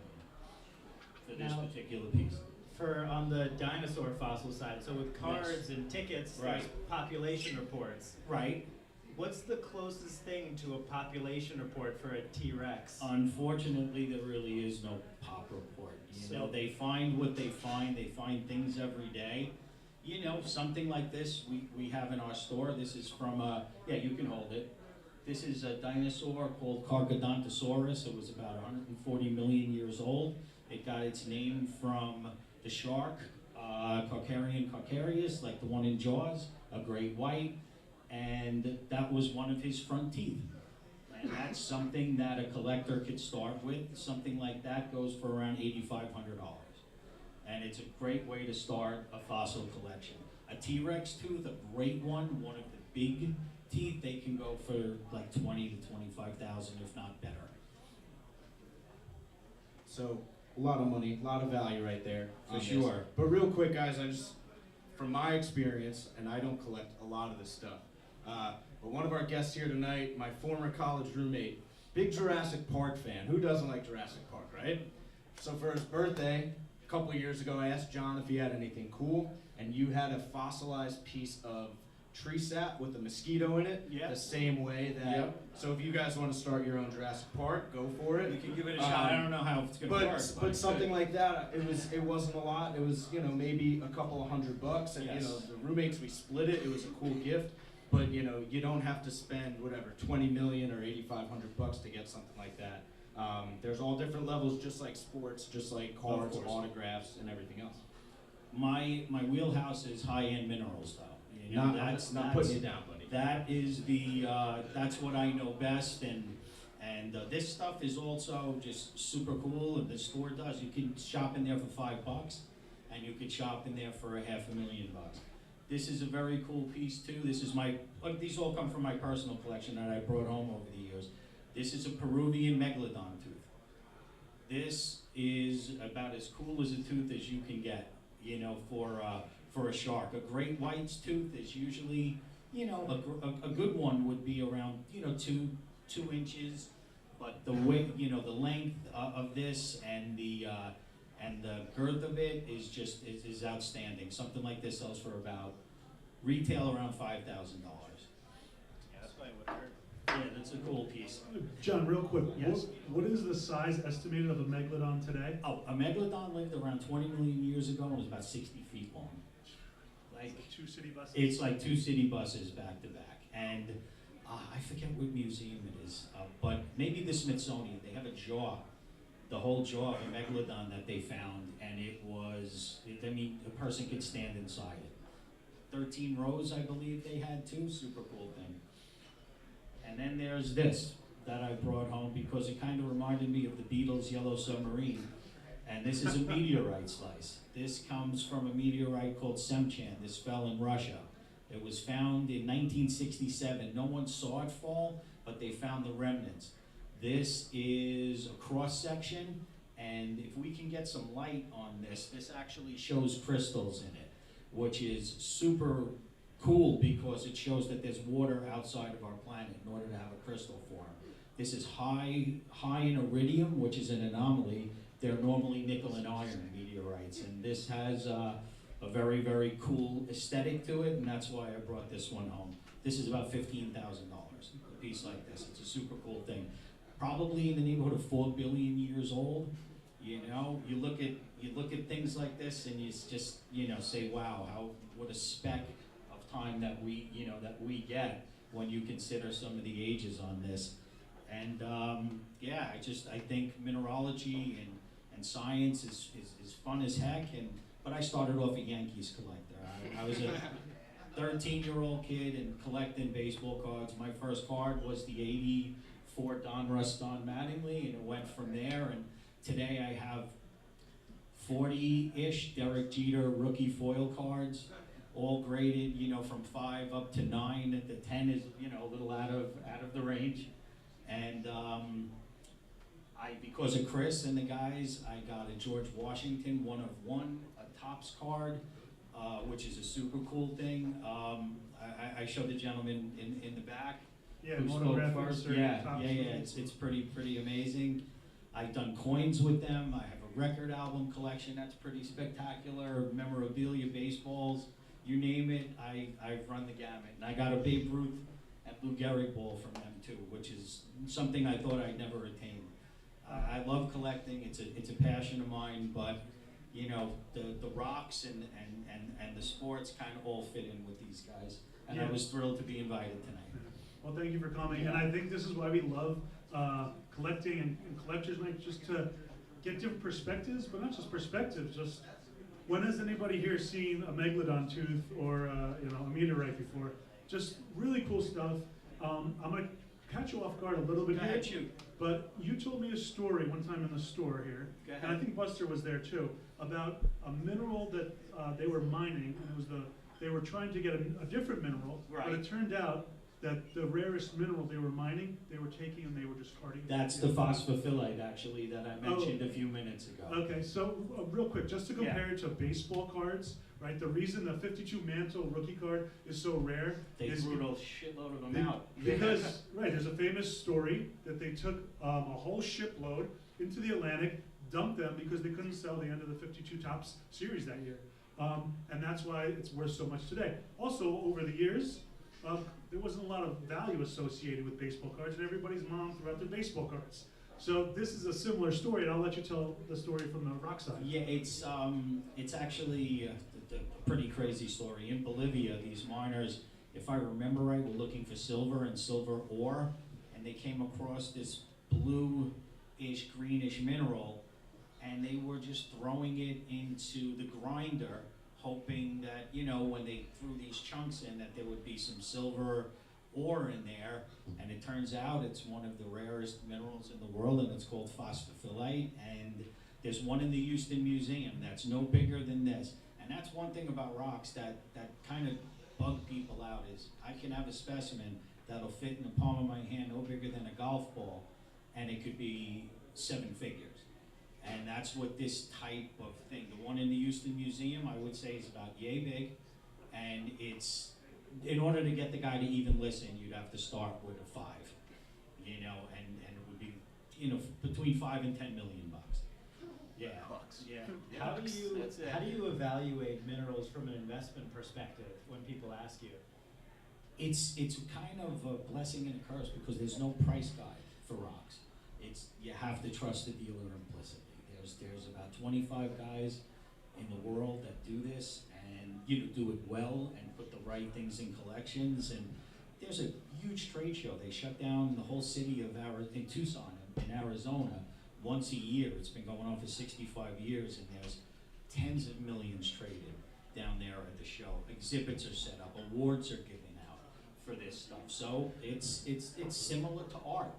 for this Now, particular piece. On the dinosaur fossil side, so with cards and tickets, there's Right. population reports. Right. What's the closest thing to a population report for a T-Rex? Unfortunately, there really is no pop report. You know, they find what they find. They find things every day. You know, something like this we have in our store. This is from, yeah, you can hold it. This is a dinosaur called Carcharodontosaurus. It was about 140 million years old. It got its name from the shark, Carcharion carcharius, like the one in Jaws, a great white, and that was one of his front teeth. And that's something that a collector could start with. Something like that goes for around $8,500. And it's a great way to start a fossil collection. A T-Rex tooth, a great one of the big teeth, they can go for like 20 to 25,000, if not better. So, a lot of money, a lot of value right there. For on this. sure. But real quick, guys, from my experience, and I don't collect a lot of this stuff, but one of our guests here tonight, my former college roommate, big Jurassic Park fan. Who doesn't like Jurassic Park, right? So for his birthday, a couple of years ago, I asked John if he had anything cool, and you had a fossilized piece of tree sap with a mosquito in it, Yep. the same way that. Yep. So if you guys want to start your own Jurassic Park, go for it. You can give it a shot. I don't know how it's gonna work. But something like that, it wasn't a lot. It was, you know, maybe a couple of $100, and Yes. you know, the roommates, we split it. It was a cool gift, but you know, you don't have to spend whatever 20 million or $8,500 to get something like that. There's all different levels, just like sports, just like cards, course. autographs, and everything else. My wheelhouse is high-end minerals, though. You know, Not putting you down, buddy. That is that's what I know best, and this stuff is also just super cool. And the store does. You can shop in there for $5, and you could shop in there for $500,000. This is a very cool piece too. This is these all come from my personal collection that I brought home over the years. This is a Peruvian megalodon tooth. This is about as cool as a tooth as you can get. You know, for a shark. A great white's tooth is usually, you know, a good one would be around, you know, two inches, but the weight, you know, the length of this and the girth of it is outstanding. Something like this sells for about retail around $5,000. Yeah, that's probably what I heard. Yeah, that's a cool piece. John, real quick, Yes. what is the size estimated of a megalodon today? Oh, a megalodon lived around 20 million years ago and was about 60 feet long. Like, 2 city buses? it's like 2 city buses back to back. And I forget what museum it is, but maybe the Smithsonian. They have a jaw, the whole jaw of a megalodon that they found, and a person could stand inside it. 13 rows, I believe they had too. Super cool thing. And then there's this that I brought home because it kind of reminded me of the Beatles' Yellow Submarine. And this is a meteorite slice. This comes from a meteorite called Semchan. This fell in Russia. It was found in 1967. No one saw it fall, but they found the remnants. This is a cross section, and if we can get some light on this actually shows crystals in it, which is super cool because it shows that there's water outside of our planet in order to have a crystal form. This is high in iridium, which is an anomaly. They're normally nickel and iron meteorites, and this has a very, very cool aesthetic to it, and that's why I brought this one home. This is about $15,000, a piece like this. It's a super cool thing. Probably in the neighborhood of 4 billion years old. You know, you look at things like this, and you just, you know, say, wow, what a speck of time that we get when you consider some of the ages on this. And yeah, I think mineralogy and science is fun as heck. But I started off a Yankees collector. I was a 13-year-old kid and collecting baseball cards. My first card was the '84 Don Russ Don Mattingly, and it went from there. And today I have 40-ish Derek Jeter rookie foil cards, all graded, you know, from 5 up to 9. The 10 is, you know, a little out of the range. And because of Chris and the guys, I got a George Washington 1 of 1, a Topps card, which is a super cool thing. I showed the gentleman in the back. Yeah, who spoke monographic first. insert, Yeah, Topps. it's pretty amazing. I've done coins with them. I have a record album collection that's pretty spectacular. Memorabilia, baseballs, you name it. I've run the gamut, and I got a Babe Ruth and Lou Gehrig ball from them too, which is something I thought I'd never attain. I love collecting. It's a passion of mine, but you know, the rocks and the sports kind of all fit in with these guys, and Yeah. I was thrilled to be invited tonight. Well, thank you for coming, and I think this is why we love collecting and collectors night, just to get different perspectives, but not just perspectives, just when has anybody here seen a megalodon tooth or you know, a meteorite before? Just really cool stuff. I'm gonna catch you off guard a little bit Go here, ahead, shoot. but you told me a story one time in the store here, Go and I ahead. think Buster was there too, about a mineral that they were mining, and it was they were trying to get a different mineral, but Right. it turned out that the rarest mineral they were mining, they were taking and they were discarding. That's the phosphophyllite, actually, that I mentioned a few minutes ago. Okay, so real quick, just to compare it to baseball cards, right? The reason the 52 Mantle rookie card is so rare They is threw a shitload of them Be- out. because, right, there's a famous story that they took a whole shipload into the Atlantic, dumped them because they couldn't sell the end of the 52 Topps series that year. And that's why it's worth so much today. Also, over the years, there wasn't a lot of value associated with baseball cards, and everybody's mom threw out their baseball cards. So this is a similar story, and I'll let you tell the story from the rock side. Yeah, it's actually a pretty crazy story. In Bolivia, these miners, if I remember right, were looking for silver and silver ore, and they came across this blue-ish, greenish mineral, and they were just throwing it into the grinder, hoping that, you know, when they threw these chunks in, that there would be some silver ore in there. And it turns out it's one of the rarest minerals in the world, and it's called phosphophylite. And there's one in the Houston Museum that's no bigger than this. And that's one thing about rocks that kind of bug people out, is I can have a specimen that'll fit in the palm of my hand, no bigger than a golf ball, and it could be 7 figures. And that's what this type of thing, the one in the Houston Museum, I would say is about yay big. And it's, in order to get the guy to even listen, you'd have to start with a 5, you know, and it would be, you know, between $5 and $10 million bucks. Yeah. Yeah. How do you evaluate minerals from an investment perspective when people ask you? It's kind of a blessing and a curse, because there's no price guide for rocks. You have to trust the dealer implicitly. There's about 25 guys in the world that do this, and you know, do it well and put the right things in collections. And there's a huge trade show. They shut down the whole city of in Tucson, in Arizona, once a year. It's been going on for 65 years, and there's tens of millions traded down there at the show. Exhibits are set up, awards are given out for this stuff. So it's similar to art.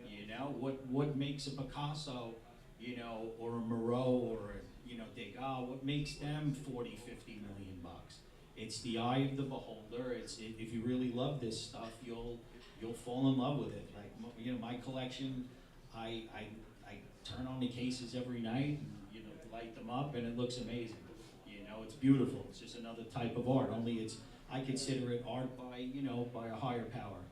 You know, what makes a Picasso, you know, or a Moreau, or a, you know, Degas, what makes them 40, 50 million bucks? It's the eye of the beholder. If you really love this stuff, you'll fall in love with it. Like, you know, my collection, I turn on the cases every night and, you know, light them up, and it looks amazing. You know, it's beautiful. It's just another type of art. Only I consider it art by, you know, by a higher power.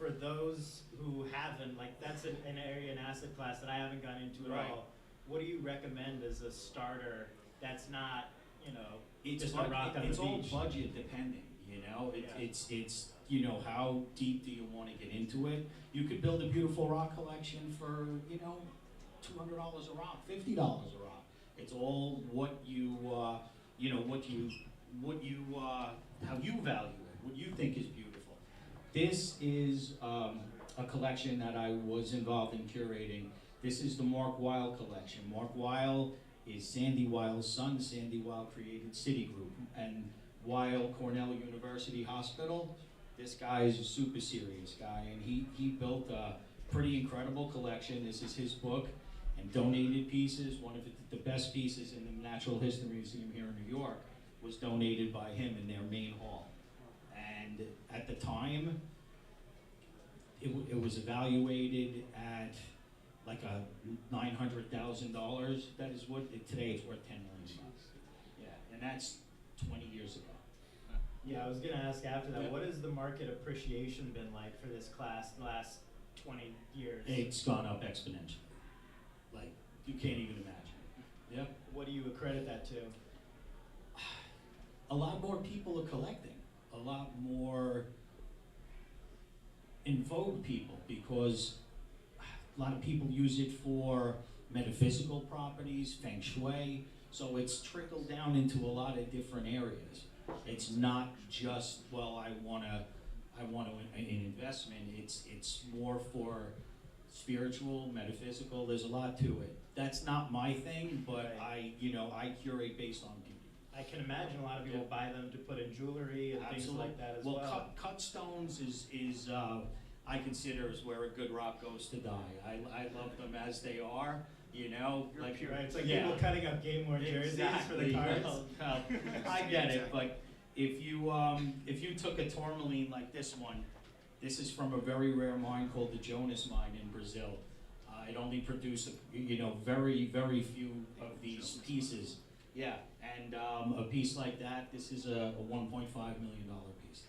for those who haven't, like that's an area, an asset class that I haven't gone into at Right. all. What do you recommend as a starter that's not, you know, It's just a bud- rock on it's the all beach? budget dependent, you know. Yeah. It's you know, how deep do you want to get into it? You could build a beautiful rock collection for, you know, $200 a rock, $50 a rock. It's all what you you know, what you how you value it, what you think is beautiful. This is a collection that I was involved in curating. This is the Mark Weil collection. Mark Weil is Sandy Weil's son. Sandy Weil created Citigroup and Weil Cornell University Hospital. This guy is a super serious guy, and he built a pretty incredible collection. This is his book, and donated pieces. One of the best pieces in the Natural History Museum here in New York was donated by him in their main hall. And at the time, it was evaluated at like a $900,000. That is what today it's worth $10 million. Yeah, and that's 20 years ago. Yeah, I was gonna ask after that, Yeah. what has the market appreciation been like for this class the last 20 years? It's gone up exponentially. Like you can't even imagine. Yeah. What do you accredit that to? A lot more people are collecting. A lot more in vogue people, because a lot of people use it for metaphysical properties, feng shui. So it's trickled down into a lot of different areas. It's not just, well, I want an investment. It's more for spiritual, metaphysical. There's a lot to it. That's not my thing, but Right. I curate based on beauty. I can imagine a lot of people buy them to put in jewelry and things like that as well. Well, cut stones is I consider is where a good rock goes to die. I love them as they are. You know, like Right, it's like yeah. people cutting up game worn jerseys for the Exactly. cards. Well, I get it, but if you took a tourmaline like this one, this is from a very rare mine called the Jonas mine in Brazil. It only produced very few of these pieces. Yeah, and a piece like that, this is a $1.5 million piece.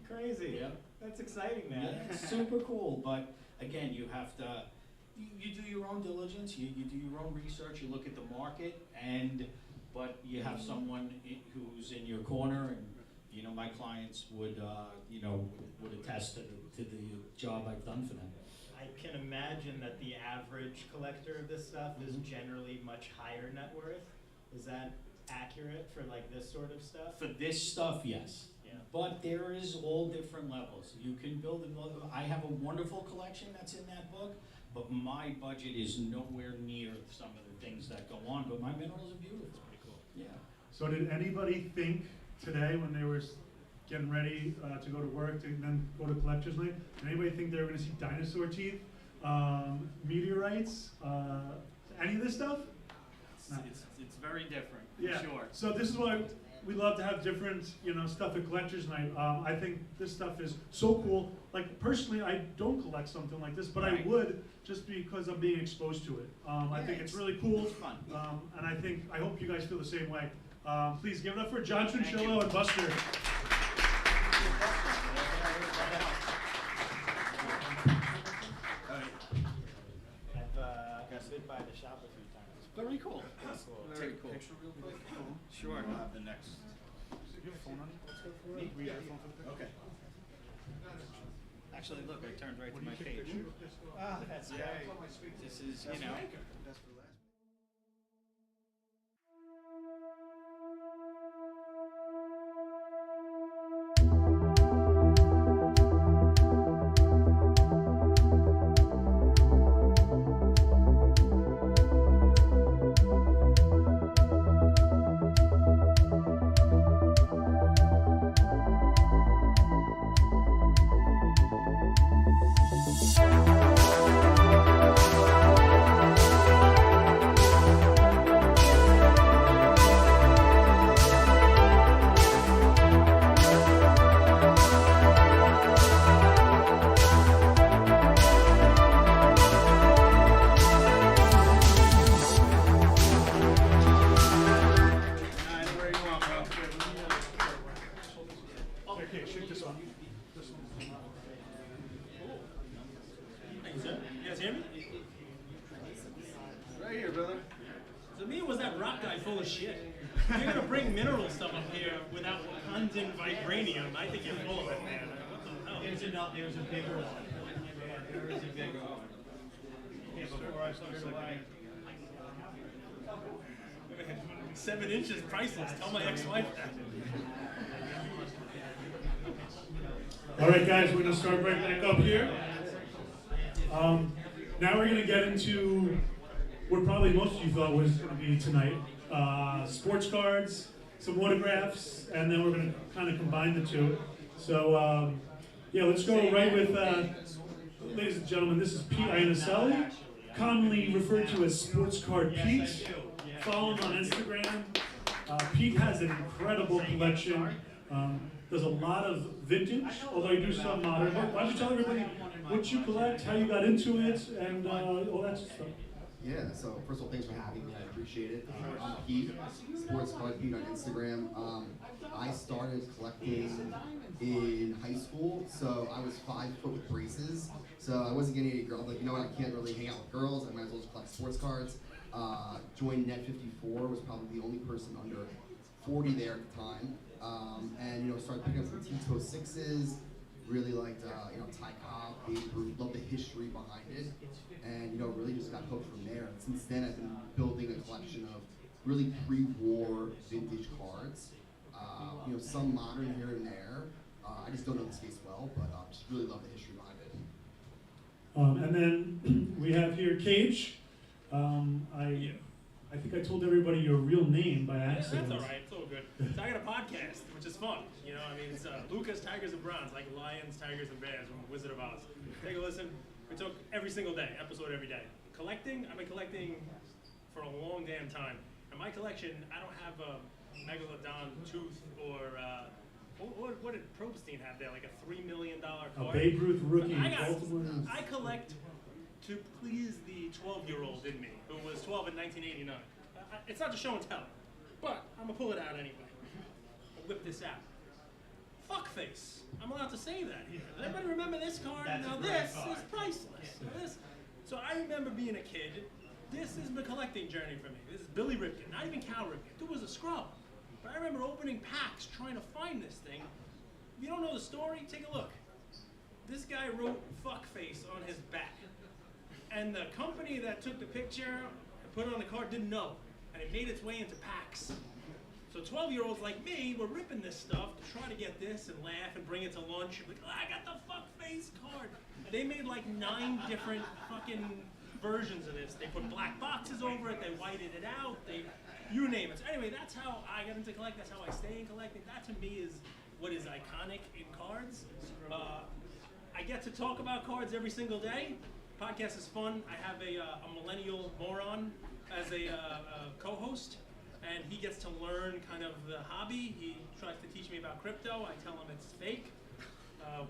Crazy. Yeah. That's exciting, man. Yeah, it's super cool, but again, you have to, you do your own diligence, you do your own research, you look at the market, but you have someone who's in your corner, and my clients would attest to the job I've done for them. I can imagine that the average collector of this stuff is generally much higher net worth. Is that accurate for like this sort of stuff? For this stuff, yes. Yeah. But there is all different levels. You can build I have a wonderful collection that's in that book, but my budget is nowhere near some of the things that go on, but my minerals are beautiful. It's pretty cool. Yeah. So did anybody think today when they were getting ready to go to work and then go to collector's night, did anybody think they were going to see dinosaur teeth, meteorites, any of this stuff? No. It's very different, Yeah. sure. So this is why we love to have different, stuff at collector's night. I think this stuff is so cool. Like personally, I don't collect something like this, but Right. I would just because I'm being exposed to it. I think it's really cool, It's fun. and I hope you guys feel the same way. Please give it up for John Thank Trinchillo you. and Buster. I've stood by the shop a few times. Very cool. Cool. Very cool. Sure. We'll have the next. Me? Okay. Actually, look, I turned right to my page. Ah, that's great. This is, you know. To me, it was that rock guy full of shit. If you're gonna bring mineral stuff up here without Wakandan vibranium, I think you're full of it, man. What the hell? There's a bigger one. Yeah, there is a bigger one. Yeah, before I started away. 7 inches, priceless. Tell my ex-wife that. All right, guys, we're going to start right back up here. Now we're going to get into what probably most of you thought was going to be tonight. Sports cards, some autographs, and then we're going to kind of combine the two. So, yeah, let's go right with, ladies and gentlemen, this is Pete Iannicelli, commonly referred to as SportsCardPete. Follow him on Instagram. Pete has an incredible collection. Does a lot of vintage, although you do some modern. Why don't you tell everybody what you collect, how you got into it, and all that stuff. Yeah, so first of all, thanks for having me. I appreciate it. I'm Pete, SportsCardPete on Instagram. I started collecting in high school, so I was 5 foot with braces. So I wasn't getting any girls. Like, you know what? I can't really hang out with girls. I might as well just collect sports cards. Joined Net 54. Was probably the only person under 40 there at the time. And you know, started picking up some T206s. Really liked Ty Cobb, Babe Ruth, loved the history behind it, and you know, really just got hooked from there. And since then, I've been building a collection of really pre-war vintage cards. You know, some modern here and there. I just don't know the space well, but just really love the history behind it. And then we have here Cage. I think I told everybody your real name by accident. That's all right. It's all good. So I got a podcast, which is fun. You know, I mean, it's Lucas, Tigers, and Browns, like lions, tigers, and bears from Wizard of Oz. Take a listen. We talk every single day, episode every day. Collecting, I've been collecting for a long damn time. In my collection, I don't have a Megalodon tooth or what did Probstein have there? Like a $3 million card? A Babe Ruth rookie. I collect to please the 12-year-old in me, who was 12 in 1989. It's not a show and tell, but I'm gonna pull it out anyway. I'll whip this out. Fuckface. I'm allowed to say that here. Does anybody remember this card? That's now a great this card. is priceless. So I remember being a kid. This is the collecting journey for me. This is Billy Ripken, not even Cal Ripken. Dude was a scrub. But I remember opening packs trying to find this thing. If you don't know the story, take a look. This guy wrote fuckface on his back. And the company that took the picture and put it on the card didn't know. And it made its way into packs. So 12-year-olds like me were ripping this stuff to try to get this and laugh and bring it to lunch. Like, oh, I got the fuckface card. And they made like 9 different fucking versions of this. They put black boxes over it, they whited it out, you name it. So anyway, that's how I got into collecting, that's how I stay in collecting. That to me is what is iconic in cards. I get to talk about cards every single day. Podcast is fun. I have a millennial moron as a co-host, and he gets to learn kind of the hobby. He tries to teach me about crypto. I tell him it's fake.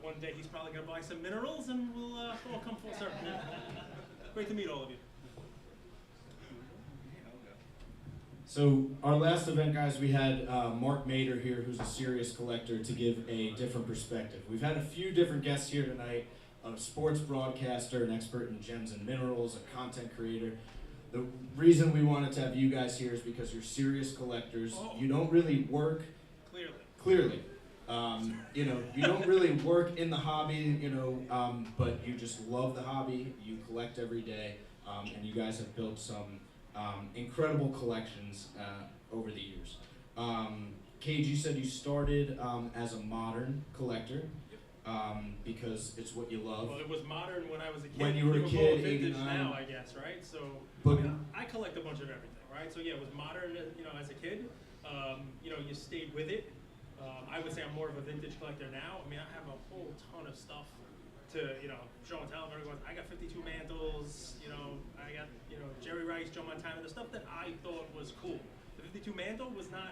One day he's probably going to buy some minerals, and we'll all come full circle. Great to meet all of you. So our last event, guys, we had Mark Mader here, who's a serious collector, to give a different perspective. We've had a few different guests here tonight. A sports broadcaster, an expert in gems and minerals, a content creator. The reason we wanted to have you guys here is because you're serious collectors. You don't really work. Clearly. You know, you don't really work in the hobby, you know, but you just love the hobby. You collect every day, and you guys have built some incredible collections over the years. Cage, you said you started as a modern collector. Because it's what you love. Well, it was modern when I was a kid. When you were a It was kid, vintage 89. now, I guess, right? So But I collect a bunch of everything, right? So yeah, it was modern, you know, as a kid. You know, you stayed with it. I would say I'm more of a vintage collector now. I mean, I have a whole ton of stuff to, you know, show and tell everyone. I got 52 mantles, you know, I got, you know, Jerry Rice, Joe Montana, the stuff that I thought was cool. The 52 mantle was not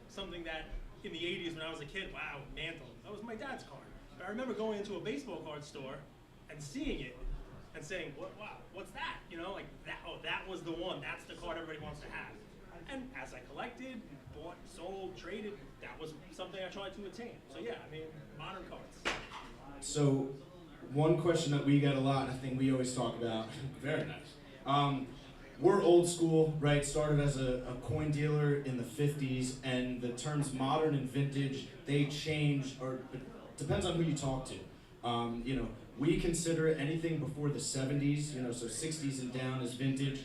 something that in the 80s when I was a kid, wow, mantle. That was my dad's card. But I remember going into a baseball card store and seeing it and saying, wow, what's that? You know, like, that was the one. That's the card everybody wants to have. And as I collected, bought, sold, traded, that was something I tried to attain. So yeah, I mean, modern cards. So one question that we get a lot, and I think we always talk about, very nice. we're old school, right? Started as a coin dealer in the 50s, and the terms modern and vintage, they change, or it depends on who you talk to. You know, we consider anything before the 70s, you know, so 60s and down is vintage.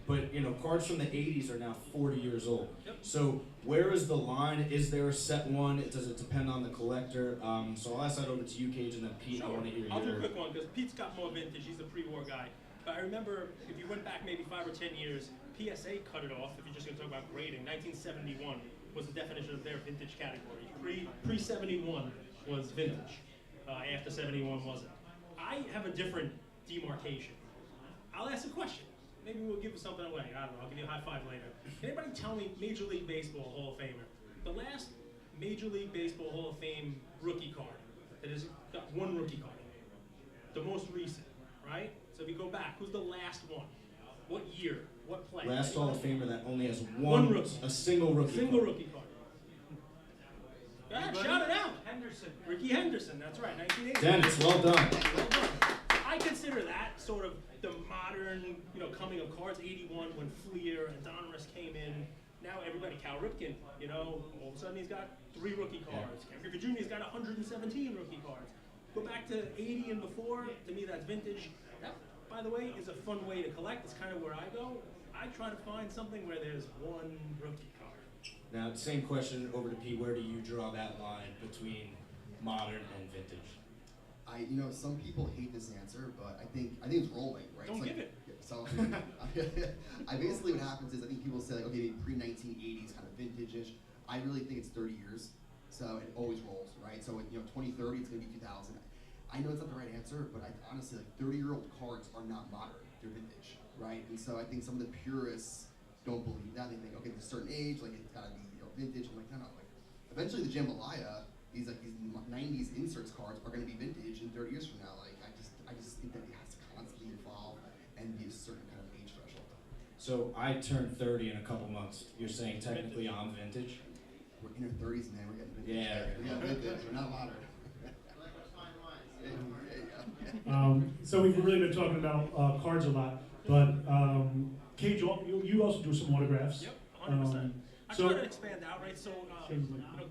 But, you know, cards from the 80s are now 40 years old. Yep. So where is the line? Is there a set one? Does it depend on the collector? So I'll ask that over to you, Cage, and then Pete, Sure. I want to hear I'll do a your... quick one because Pete's got more vintage. He's a pre-war guy. But I remember if you went back maybe 5 or 10 years, PSA cut it off. If you're just going to talk about grading, 1971 was the definition of their vintage category. Pre 71 was vintage. After 71 wasn't. I have a different demarcation. I'll ask a question. Maybe we'll give something away. I don't know. I'll give you a high five later. Can anybody tell me Major League Baseball Hall of Famer? The last Major League Baseball Hall of Fame rookie card that has got one rookie card. The most recent, right? So if you go back, who's the last one? What year? What play? Last Hall of Famer that only has One rookie. a single rookie Single card. rookie card. Go ahead, shout it out. Henderson. Ricky Henderson, that's right, 1980. Dennis, well done. Well done. I consider that sort of the modern, you know, coming of cards. 81 when Fleer and Donruss came in. Now everybody, Cal Ripken, you know, all of a sudden he's got 3 rookie cards. Ken Griffey Jr.'s got 117 rookie cards. Go back to 80 and before, to me that's vintage. That, by the way, is a fun way to collect. It's kind of where I go. I try to find something where there's one rookie card. Now, same question over to Pete. Where do you draw that line between modern and vintage? You know, some people hate this answer, but I think it's rolling, right? Don't it's give it. Yeah, so, I basically what happens is I think people say like, okay, maybe pre-1980s kind of vintage-ish. I really think it's 30 years, so it always rolls, right? So you know, 2030 it's gonna be 2000. I know it's not the right answer, but honestly, like 30-year-old cards are not modern; they're vintage, right? And so I think some of the purists don't believe that. They think, okay, there's a certain age, like it's gotta be vintage. I'm like, no. Like eventually, the jambalaya. These 90s inserts cards are going to be vintage in 30 years from now. Like I just think that it has to constantly evolve and be a certain kind of age threshold. So I turned 30 in a couple months. You're saying technically I'm vintage? We're in our 30s, man. We're getting vintage. Yeah. We're vintage. We're not modern. So we've really been talking about cards a lot, but Cage, you also do some autographs. Yep, 100%. I so- try to expand out, right? So, you know,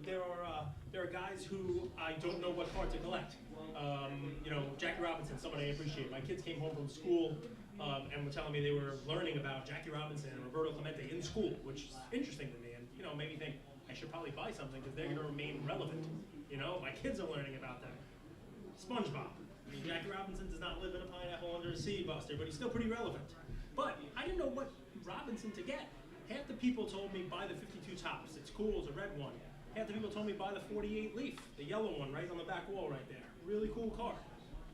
there are guys who I don't know what card to collect. You know, Jackie Robinson, somebody I appreciate. My kids came home from school and were telling me they were learning about Jackie Robinson and Roberto Clemente in school, which is interesting to me, and you know, made me think I should probably buy something because they're going to remain relevant. You know, my kids are learning about them. SpongeBob. I mean, Jackie Robinson does not live in a pineapple under a sea, Buster, but he's still pretty relevant. But I didn't know what Robinson to get. Half the people told me buy the 52 tops. It's cool, it's a red one. Half the people told me buy the 48 leaf, the yellow one right on the back wall right there. Really cool card.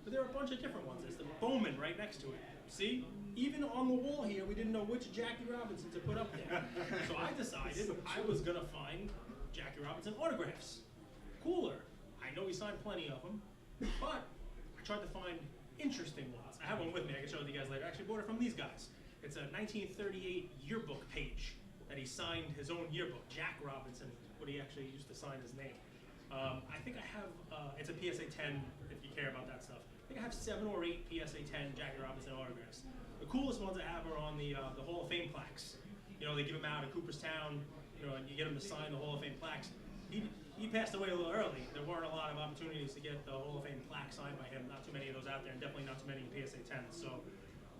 But there are a bunch of different ones. There's the Bowman right next to it. See? Even on the wall here, we didn't know which Jackie Robinson to put up there. So I decided I was going to find Jackie Robinson autographs. Cooler. I know he signed plenty of them, but I tried to find interesting ones. I have one with me. I can show it to you guys later. I actually bought it from these guys. It's a 1938 yearbook page that he signed his own yearbook, Jack Robinson, what he actually used to sign his name. I think I have, it's a PSA 10 if you care about that stuff. I think I have 7 or 8 PSA 10 Jackie Robinson autographs. The coolest ones I have are on the Hall of Fame plaques. You know, they give them out at Cooperstown, you know, and you get them to sign the Hall of Fame plaques. He passed away a little early. There weren't a lot of opportunities to get the Hall of Fame plaque signed by him. Not too many of those out there, and definitely not too many PSA 10s. So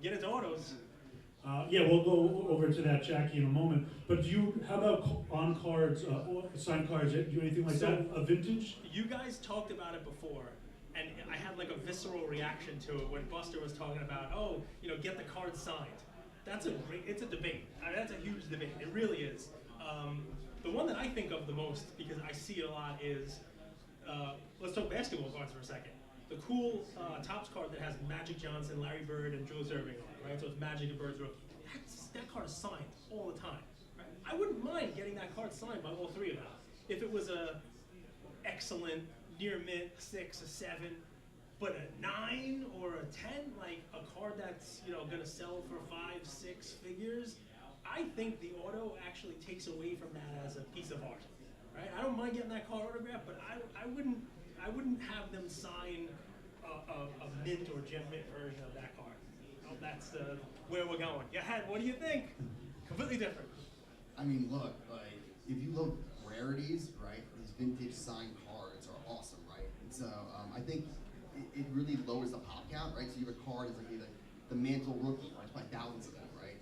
get into autos. Yeah, we'll go over to that, Jackie, in a moment. But how about on cards, signed cards? Do you anything like that? A vintage? You guys talked about it before, and I had like a visceral reaction to it when Buster was talking about, oh, you know, get the card signed. It's a debate. I mean, that's a huge debate. It really is. The one that I think of the most, because I see it a lot, is, let's talk basketball cards for a second. The cool Topps card that has Magic Johnson, Larry Bird, and Julius Erving on it, right? So it's Magic and Bird's rookie. That card is signed all the time. Right? I wouldn't mind getting that card signed by all 3 of them. If it was a excellent, near mint, 6, a 7, but a 9 or a 10, like a card that's, you know, gonna sell for 5, 6 figures, I think the auto actually takes away from that as a piece of art. Right? I don't mind getting that card autographed, but I wouldn't have them sign a mint or gem mint version of that card. that's where we're going. Go ahead, what do you think? Completely different. I mean, look, like, if you love rarities, right, these vintage signed cards are awesome, right? And so I think it really lowers the pop count, right? So you have a card that's like either the Mantle rookie, right? It's probably thousands of them, right?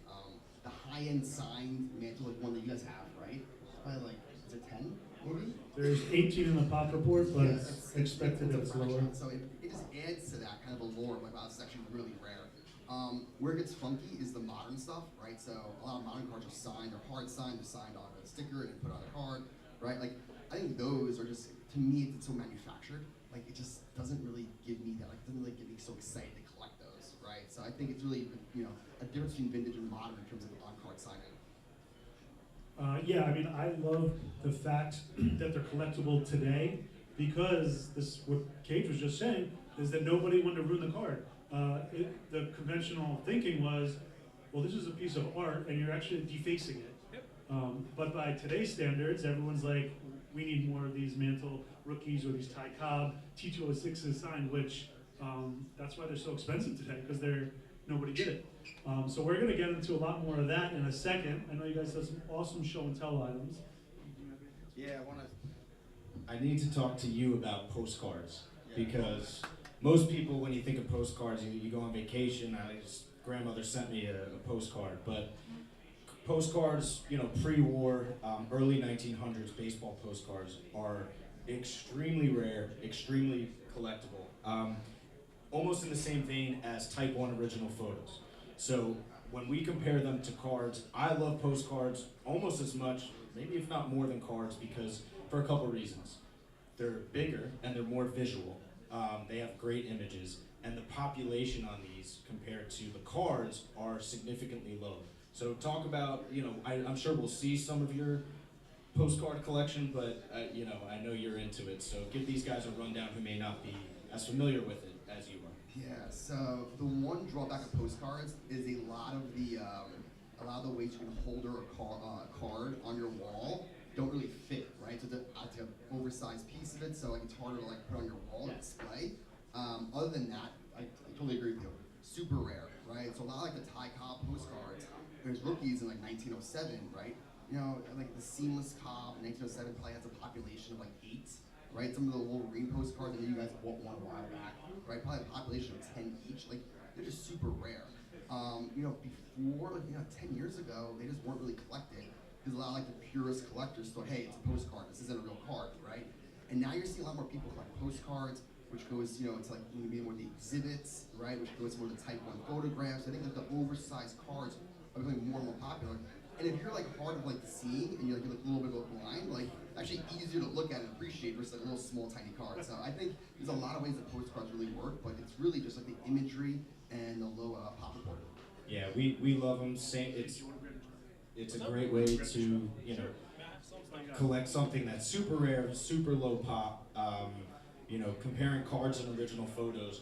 The high-end signed Mantle, like one that you guys have, right? It's probably like, is it 10, maybe? There's 18 in the pop report, but Yeah, it's expected that a it's lower. fraction. So it just adds to that kind of allure of like, wow, this is actually really rare. Where it gets funky is the modern stuff, right? So a lot of modern cards are signed, they're hard signed, they're signed on a sticker and put on a card, right? Like, I think those are just, to me, it's so manufactured. Like, it just doesn't really give me that, like, it doesn't really get me so excited to collect those, right? So I think it's really, you know, a difference between vintage and modern in terms of on-card signing. Yeah, I mean, I love the fact that they're collectible today because this, what Cage was just saying, is that nobody wanted to ruin the card. The conventional thinking was, well, this is a piece of art and you're actually defacing it. Yep. But by today's standards, everyone's like, we need more of these Mantle rookies or these Ty Cobb T206s signed, which that's why they're so expensive today, because nobody did it. So we're going to get into a lot more of that in a second. I know you guys have some awesome show and tell items. Yeah, I need to talk to you about postcards, because most people, when you think of postcards, you go on vacation. Grandmother sent me a postcard, but postcards, you know, pre-war, early 1900s baseball postcards are extremely rare, extremely collectible, almost in the same vein as Type 1 original photos. So when we compare them to cards, I love postcards almost as much, maybe if not more than cards, because for a couple reasons. They're bigger and they're more visual. They have great images, and the population on these compared to the cards are significantly low. So talk about, you know, I'm sure we'll see some of your postcard collection, but you know, I know you're into it. So give these guys a rundown who may not be as familiar with it as you are. Yeah, so the one drawback of postcards is a lot of the ways you can hold a card on your wall don't really fit, right? So it's an oversized piece of it, so like it's harder to like put on your wall and display. Other than that, I totally agree with you. Super rare, right? So a lot of like the Ty Cobb postcards, there's rookies in like 1907, right? You know, like the seamless Cobb in 1907 probably has a population of like 8, right? Some of the Wolverine postcards, I know you guys bought one a while back, right? Probably a population of 10 each. Like, they're just super rare. You know, before, like, you know, 10 years ago, they just weren't really collected. Because a lot of like the purist collectors thought, hey, it's a postcard, this isn't a real card, right? And now you're seeing a lot more people collect postcards, which goes, you know, it's like maybe more the exhibits, right? Which goes more the Type 1 photographs. I think that the oversized cards are becoming more and more popular. And if you're like hard of like seeing and you're like a little bit blind, like actually easier to look at and appreciate versus like a little small tiny card. So I think there's a lot of ways that postcards really work, but it's really just like the imagery and the low pop report. Yeah, we love them. It's a great way to, you know, collect something that's super rare, super low pop. You know, comparing cards and original photos.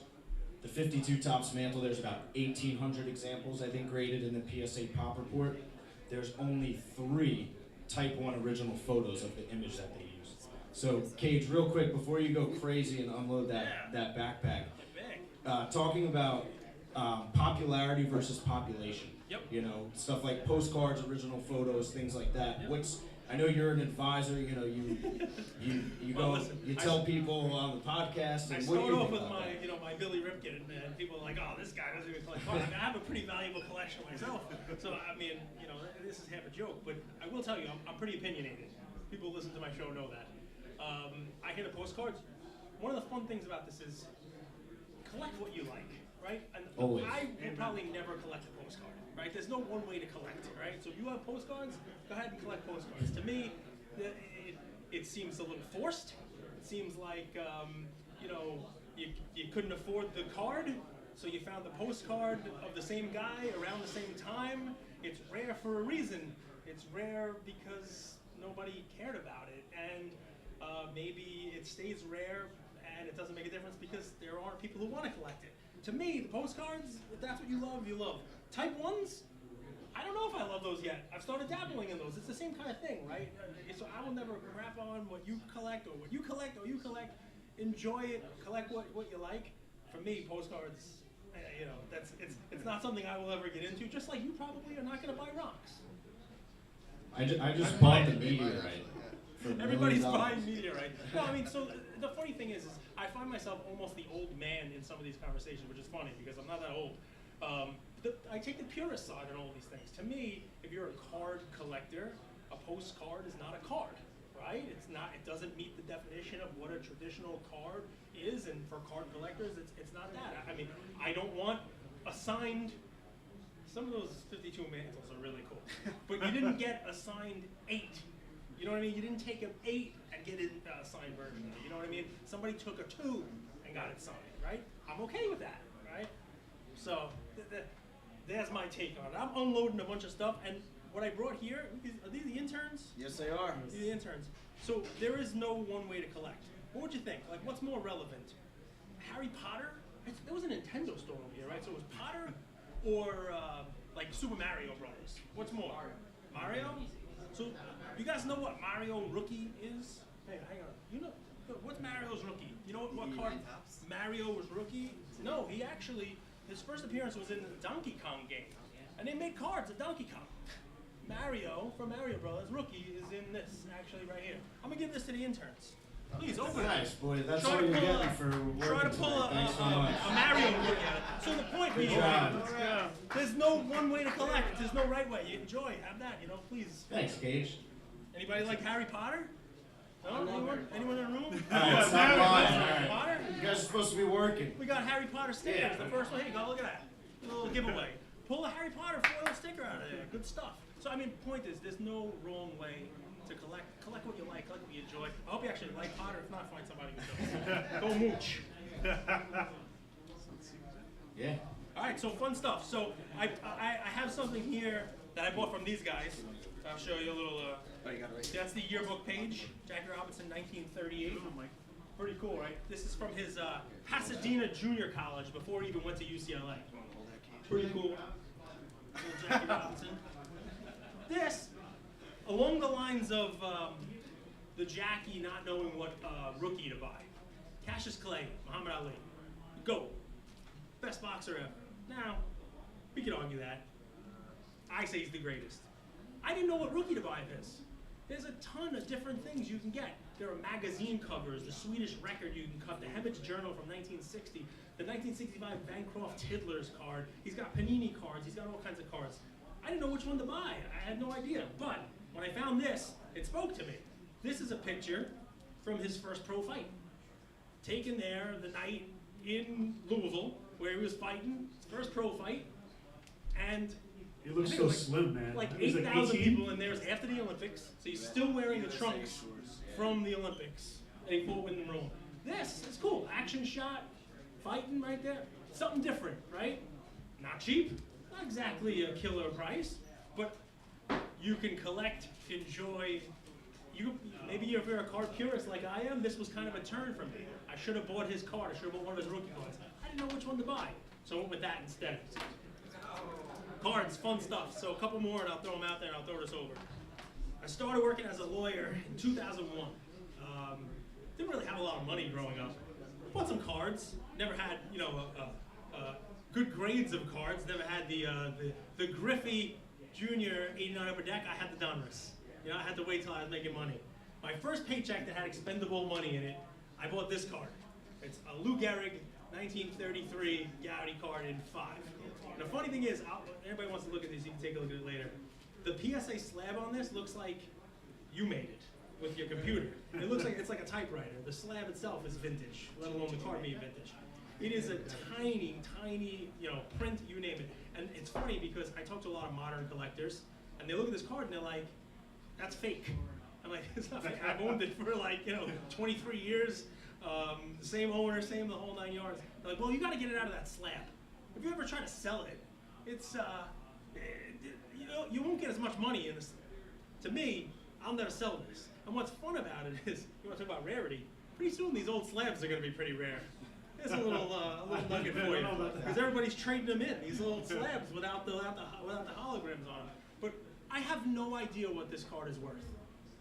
The 52 Topps Mantle, there's about 1,800 examples, I think, graded in the PSA Pop Report. There's only 3 Type 1 original photos of the image that they used. So, Cage, real quick, before you go crazy and unload that backpack, talking about popularity versus population. Yep. You know, stuff like postcards, original photos, things like that. Yep. I know you're an advisor. You know, you Well, go, listen, you tell people on the podcast. I And what do start you off think with about my, that? you know, my Billy Ripken, and people are like, oh, this guy doesn't even collect cards. I have a pretty valuable collection myself. So, I mean, you know, this is half a joke, but I will tell you, I'm pretty opinionated. People who listen to my show know that. I hear the postcards. One of the fun things about this is collect what you like, right? And Always. I will probably never collect a postcard, right? There's no one way to collect, right? So if you have postcards, go ahead and collect postcards. To me, it seems a little forced. It seems like, you know, you couldn't afford the card, so you found the postcard of the same guy around the same time. It's rare for a reason. It's rare because nobody cared about it, and maybe it stays rare and it doesn't make a difference because there aren't people who want to collect it. To me, the postcards, if that's what you love, you love. Type 1s, I don't know if I love those yet. I've started dabbling in those. It's the same kind of thing, right? So I will never crap on what you collect or what you collect or you collect. Enjoy it, collect what you like. For me, postcards, You know, it's not something I will ever get into. Just like you probably are not going to buy rocks. I just bought the meteorite. Everybody's buying meteorite. No, I mean, so the funny thing is I find myself almost the old man in some of these conversations, which is funny because I'm not that old. I take the purist side on all these things. To me, if you're a card collector, a postcard is not a card, right? It's not. It doesn't meet the definition of what a traditional card is, and for card collectors, it's not that. I mean, I don't want a signed. Some of those 52 mantles are really cool, but you didn't get a signed 8. You know what I mean? You didn't take an 8 and get a signed version. You know what I mean? Somebody took a 2 and got it signed, right? I'm okay with that, right? So there's my take on it. I'm unloading a bunch of stuff, and what I brought here, are these the interns? Yes, they are. These are the interns. So there is no one way to collect. What would you think? Like, what's more relevant? Harry Potter? There was a Nintendo store over here, right? So it was Potter or like Super Mario Brothers. What's more? Mario? So you guys know what Mario Rookie is? Hey, hang on. You know what's Mario's Rookie? You know what card Mario was Rookie? No, he actually, his first appearance was in the Donkey Kong game, and they made cards of Donkey Kong. Mario from Mario Brothers Rookie is in this actually right here. I'm gonna give this to the interns. Please open it. Nice, boy. That's Try all to you're pull getting a- for working Try to pull tonight. Thanks so much. a Mario Rookie out. So the point being, there's no one way to collect. There's no right way. You enjoy, have that, you know, please. Thanks, Cage. Anybody like Harry Potter? No? Anyone in the room? All right, stop lying. Harry All Potter? right. You guys are supposed to be working. We got Harry Potter stickers. Yeah. The first one, here you go, look at that. A little giveaway. Pull a Harry Potter foil sticker out of there. Good stuff. So, I mean, point is, there's no wrong way to collect. Collect what you like, collect what you enjoy. I hope you actually like Potter. If not, find somebody who does. Go mooch. Yeah. All right, so fun stuff. So I have something here that I bought from these guys. I'll show you a little. Oh, you got it right here. That's the yearbook page, Jackie Robinson, 1938. Pretty cool, right? This is from his Pasadena Junior College before he even went to UCLA. Pretty cool. Little Jackie Robinson. This, along the lines of the Jackie not knowing what rookie to buy. Cassius Clay, Muhammad Ali. GOAT. Best boxer ever. Now, we could argue that. I say he's the greatest. I didn't know what rookie to buy of his. There's a ton of different things you can get. There are magazine covers, the Swedish record you can cut, the Hemmett's Journal from 1960, the 1965 Bancroft Tiddlers card. He's got Panini cards. He's got all kinds of cards. I didn't know which one to buy. I had no idea. But when I found this, it spoke to me. This is a picture from his first pro fight. Taken there the night in Louisville, where he was fighting, his first pro fight. And He looks I think so it was slim, man. like He was 8,000 18? people in there. It was after the Olympics, so he's still wearing the trunks from the Olympics. And he fought in Rome. This is cool. Action shot, fighting right there. Something different, right? Not cheap, not exactly a killer price, but you can collect, enjoy. Maybe if you're a card purist like I am, this was kind of a turn for me. I should have bought his card. I should have bought one of his rookie cards. I didn't know which one to buy, so I went with that instead. Cards, fun stuff. So a couple more and I'll throw them out there and I'll throw this over. I started working as a lawyer in 2001. Didn't really have a lot of money growing up. Bought some cards. Never had, good grades of cards. Never had the Griffey Junior 89 Upper Deck. I had the Donruss. I had to wait till I was making money. My first paycheck that had expendable money in it, I bought this card. It's a Lou Gehrig 1933 Gowdy card in 5. And the funny thing is, anybody wants to look at this, you can take a look at it later. The PSA slab on this looks like you made it with your computer. It looks like it's like a typewriter. The slab itself is vintage, let alone the card being vintage. It is a tiny, tiny, print, you name it. And it's funny because I talk to a lot of modern collectors, and they look at this card and they're like, that's fake. I'm like, it's not fake. I've owned it for 23 years. The same owner, same the whole 9 yards. They're like, well, you got to get it out of that slab. If you ever try to sell it, it's you won't get as much money in this. To me, I'll never sell this. And what's fun about it is, you want to talk about rarity? Pretty soon these old slabs are going to be pretty rare. There's a little nugget for you, because everybody's trading them in, these little slabs without the holograms on them. But I have no idea what this card is worth,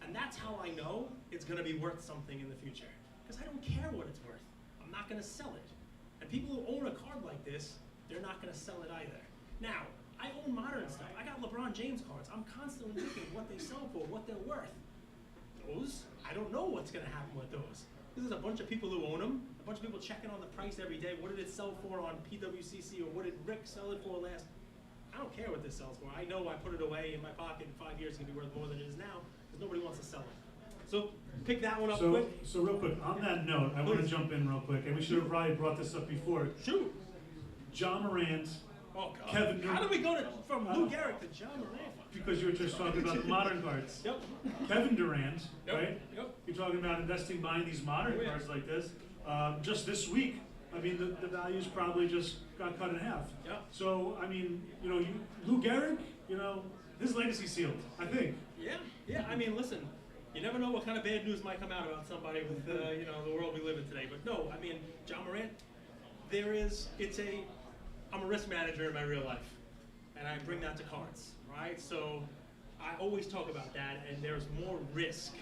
and that's how I know it's going to be worth something in the future. Because I don't care what it's worth. I'm not going to sell it. And people who own a card like this, they're not going to sell it either. Now, I own modern stuff. I got LeBron James cards. I'm constantly looking what they sell for, what they're worth. Those, I don't know what's going to happen with those. This is a bunch of people who own them, a bunch of people checking on the price every day. What did it sell for on PWCC, or what did Rick sell it for last? I don't care what this sells for. I know I put it away in my pocket in 5 years, it's going to be worth more than it is now, because nobody wants to sell it. So pick that one up quick. So real quick, on that note, I want to jump in real quick, and we should have probably brought this up before. Shoot. John Morant, Oh, God. Kevin Durant. How did we go from Lou Gehrig to John Morant? Because you were just talking about the modern cards. Yep. Kevin Durant, Yep. right? Yep. You're talking about investing, buying these modern Oh, yeah. cards like this. Just this week, I mean, the values probably just got cut in half. Yeah. So, I mean, Lou Gehrig, his legacy sealed, I think. Yeah. I mean, listen, you never know what kind of bad news might come out about somebody with, the world we live in today. But no, I mean, John Morant, I'm a risk manager in my real life, and I bring that to cards, right? So I always talk about that, and there's more risk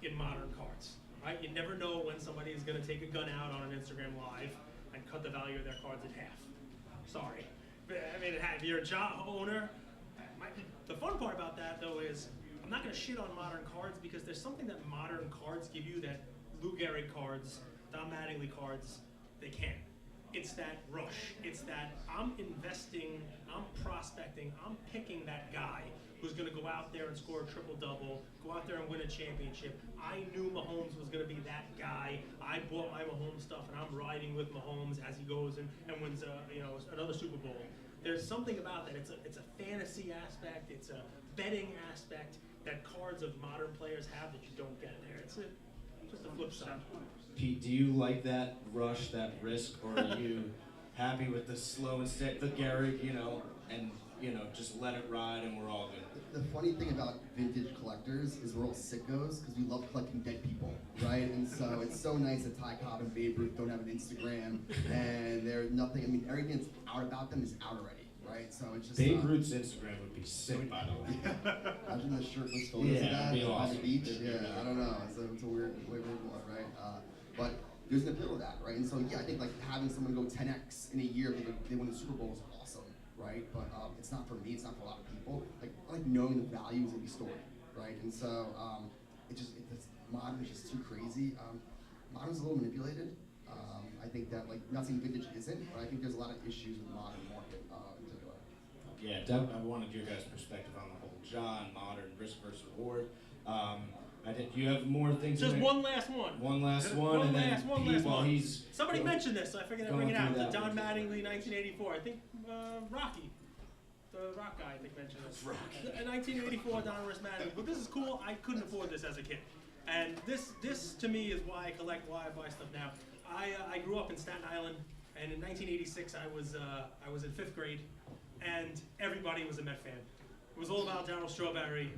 in modern cards, right? You never know when somebody is going to take a gun out on an Instagram Live and cut the value of their cards in half. Sorry. I mean, if you're a job owner, the fun part about that, though, is I'm not going to shit on modern cards, because there's something that modern cards give you that Lou Gehrig cards, Don Mattingly cards, they can't. It's that rush. It's that I'm investing, I'm prospecting, I'm picking that guy who's going to go out there and score a triple-double, go out there and win a championship. I knew Mahomes was going to be that guy. I bought my Mahomes stuff, and I'm riding with Mahomes as he goes and wins another Super Bowl. There's something about that. It's a fantasy aspect. It's a betting aspect that cards of modern players have that you don't get there. It's just a flip side. Pete, do you like that rush, that risk, or are you happy with the slow and steady, the Gehrig, and just let it ride and we're all good? The funny thing about vintage collectors is we're all sickos because we love collecting dead people, right? And so it's so nice that Ty Cobb and Babe Ruth don't have an Instagram, and they're nothing. I mean, everything that's out about them is out already, right? So it's just Babe Ruth's Instagram would be sick, by the way. Imagine the shirtless photos of that be on awesome. the beach. Yeah, I don't know. It's a weird one, right? But there's an appeal to that, right? And so yeah, I think like having someone go 10x in a year if they win the Super Bowl is awesome, right? But it's not for me. It's not for a lot of people. I like knowing the values of the story, right? And so modern is just too crazy. Modern's a little manipulated. I think that not saying vintage isn't, but I think there's a lot of issues with the modern market in particular. Yeah, I wanted your guys' perspective on the whole John, modern, risk versus reward. You have more things. Just one last one. One last one, One and then last Pete, while one. he's Somebody mentioned this, so I figured I'd going bring it out. through The that Don one. Mattingly 1984. I think Rocky, the rock guy, I think mentioned this. In 1984, Don Mattingly. But this is cool. I couldn't afford this as a kid, and this to me is why I collect, why I buy stuff now. I grew up in Staten Island, and in 1986 I was in 5th grade, and everybody was a Met fan. It was all about Darryl Strawberry.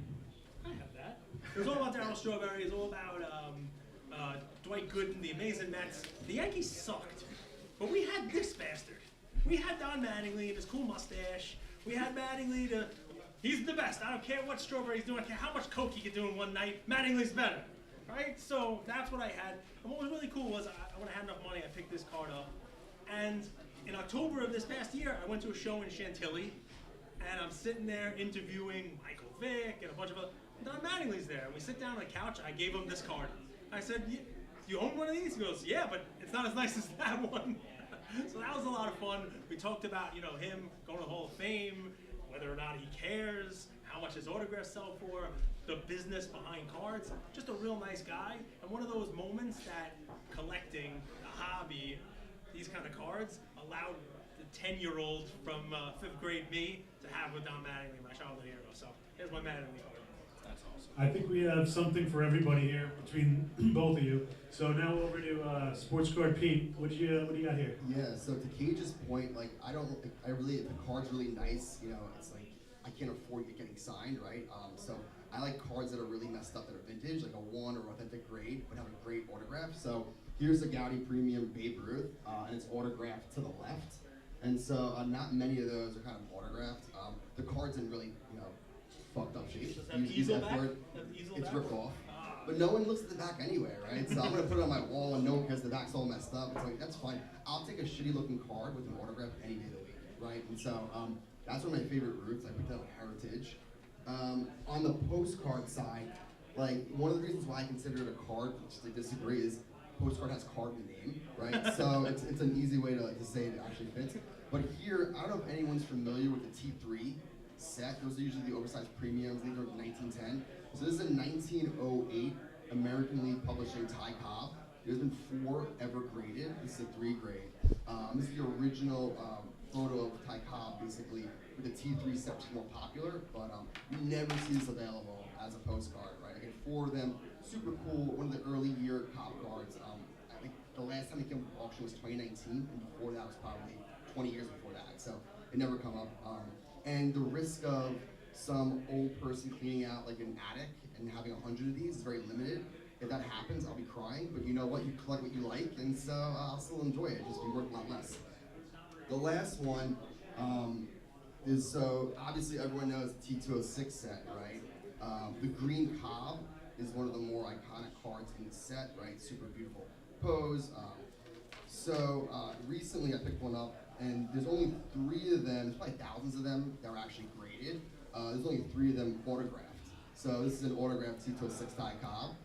I have that. It was all about Darryl Strawberry. It was all about Dwight Gooden, the amazing Mets. The Yankees sucked, but we had this bastard. We had Don Mattingly and his cool mustache. We had Mattingly he's the best. I don't care what Strawberry's doing. I don't care how much coke he could do in one night. Mattingly's better, right? So that's what I had. And what was really cool was when I had enough money, I picked this card up. And in October of this past year, I went to a show in Chantilly, and I'm sitting there interviewing Michael Vick and a bunch of other. Don Mattingly's there. We sit down on the couch. I gave him this card. I said, "You own one of these?" He goes, "Yeah, but it's not as nice as that one." So that was a lot of fun. We talked about him going to the Hall of Fame, whether or not he cares, how much his autographs sell for, the business behind cards. Just a real nice guy, and one of those moments that collecting, a hobby, these kind of cards allowed the 10-year-old from 5th grade me to have with Don Mattingly, my childhood hero. So here's my Mattingly card. That's awesome. I think we have something for everybody here between both of you. So now over to SportsCardPete. What do you got here? Yeah, so to Cage's point, if the card's really nice, it's like I can't afford it getting signed, right? So I like cards that are really messed up that are vintage, like a 1 or authentic grade, but have a great autograph. So here's a Gaudi Premium Babe Ruth, and it's autographed to the left. And so not many of those are kind of autographed. The card's in really, fucked up shape. Does that easel back? It's ripped off. But no one looks at the back anyway, right? So I'm gonna put it on my wall and no one cares the back's all messed up. It's like, that's fine. I'll take a shitty looking card with an autograph any day of the week. right? And so that's one of my favorite routes. I picked up Heritage. On the postcard side, like one of the reasons why I consider it a card, which I disagree, is postcard has card in the name, right? So it's an easy way to say it actually fits. But here, I don't know if anyone's familiar with the T3 set. Those are usually the oversized premiums. These are 1910. So this is a 1908 American League Publishing Ty Cobb. There's been 4 ever graded. This is a 3 grade. This is the original photo of Ty Cobb, basically, with the T3 set, which is more popular, but you never see this available as a postcard, right? I get 4 of them, super cool, one of the early year Cobb cards. I think the last time they came to auction was 2019, and before that was probably 20 years before that, so it never come up. And the risk of some old person cleaning out like an attic and having 100 of these is very limited. If that happens, I'll be crying, but you know what? You collect what you like, and so I'll still enjoy it. Just be worth a lot less. The last one is, so obviously everyone knows the T206 set, right? The green Cobb is one of the more iconic cards in the set, right? Super beautiful pose. Recently I picked one up, and there's only 3 of them, there's probably thousands of them that are actually graded. There's only 3 of them autographed. So this is an autographed T206 Ty Cobb.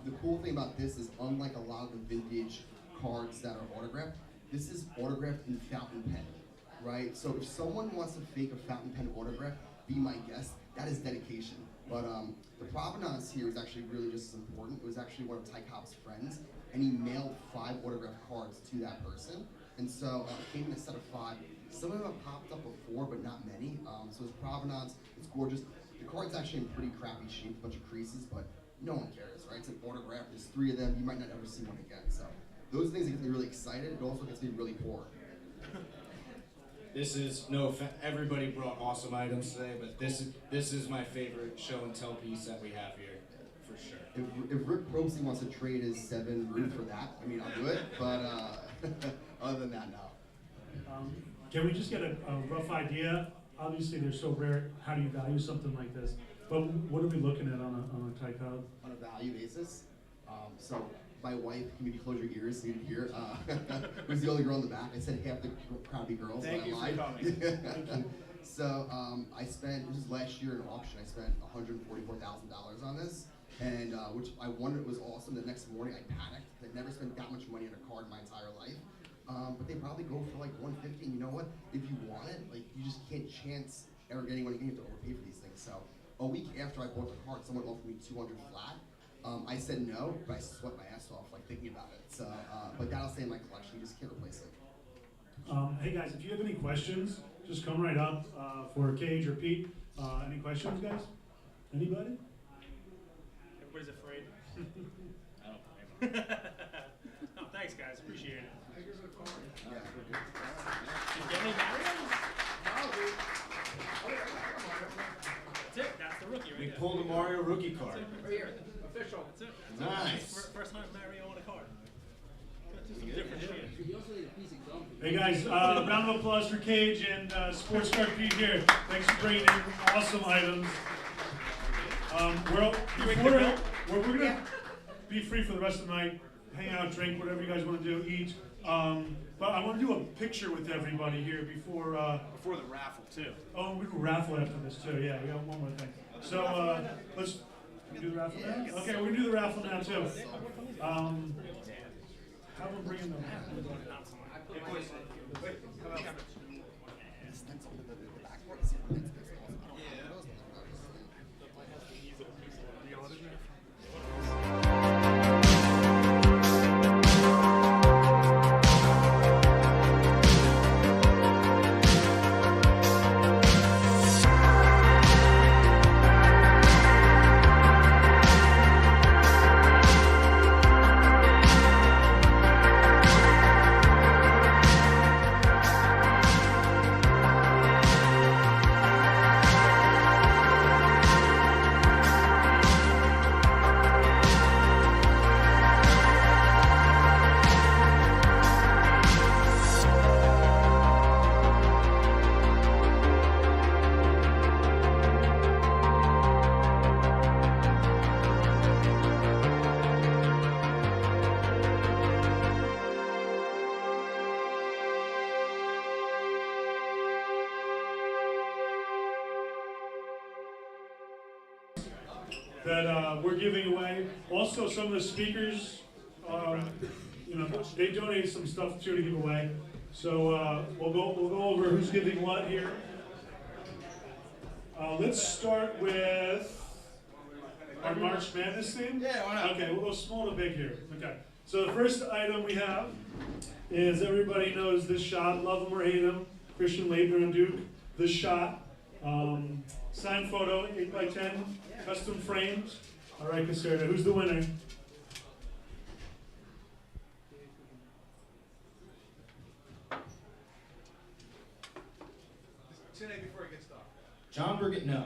The cool thing about this is, unlike a lot of the vintage cards that are autographed, this is autographed in fountain pen, right? So if someone wants to fake a fountain pen autograph, be my guest, that is dedication. But the provenance here is actually really just as important. It was actually one of Ty Cobb's friends, and he mailed 5 autographed cards to that person. And so it came in a set of 5. Some of them have popped up before, but not many. So it's provenance, it's gorgeous. The card's actually in pretty crappy shape, a bunch of creases, but no one cares, right? It's an autograph, there's 3 of them, you might not ever see one again. So those are things that get me really excited. It also gets me really poor. This is no offense. Everybody brought awesome items today, but this is my favorite show and tell piece that we have here, for sure. If Rick Probstein wants to trade his 7 root for that, I mean, I'll do it. But other than that, no. Can we just get a rough idea? Obviously, they're so rare. How do you value something like this? But what are we looking at on a Ty Cobb? On a value basis, so my wife, can maybe close your ears so you can hear, who's the only girl in the back. I said half the crowd be girls, Thank you but I for lied. coming. So I spent, this is last year in auction, I spent $144,000 on this, and which I wondered was awesome. The next morning I panicked. I'd never spent that much money on a card in my entire life. But they probably go for like $150, and you know what? If you want it, like you just can't chance ever getting one again. You have to overpay for these things. So a week after I bought the card, someone offered me $200 flat. I said no, but I sweat my ass off like thinking about it. So, but that'll stay in my collection. You just can't replace it. Hey guys, if you have any questions, just come right up for Cage or Pete. Any questions, guys? Anybody? Everybody's afraid. I don't blame them. No, thanks guys, appreciate it. You get any Mario? That's it, that's the rookie right We there. pulled a Mario rookie card. Right here, official. That's it. Nice. First time Mario on a card. Let's do some different shit. Hey guys, round of applause for Cage and SportsCardPete here. Thanks for bringing in awesome items. We're gonna be free for the rest of the night. Hang out, drink, whatever you guys want to do, eat. But I want to do a picture with everybody here before Before the raffle, too. Oh, we can raffle after this too. Yeah, we got one more thing. So let's do the raffle now. Okay, we're gonna do the raffle now too. Have them bring in the. that we're giving away. Also, some of the speakers, you know, they donated some stuff too to give away. So we'll go over who's giving what here. Let's start with our March Madness theme. Yeah, why not? Okay, we'll go small to big here. Okay. So the first item we have is, everybody knows this shot, love him or hate him, Christian Laettner and Duke. This shot, signed photo, 8x10, custom frames. All right, Caserta, who's the winner? Today before it gets dark. John Burgett, no.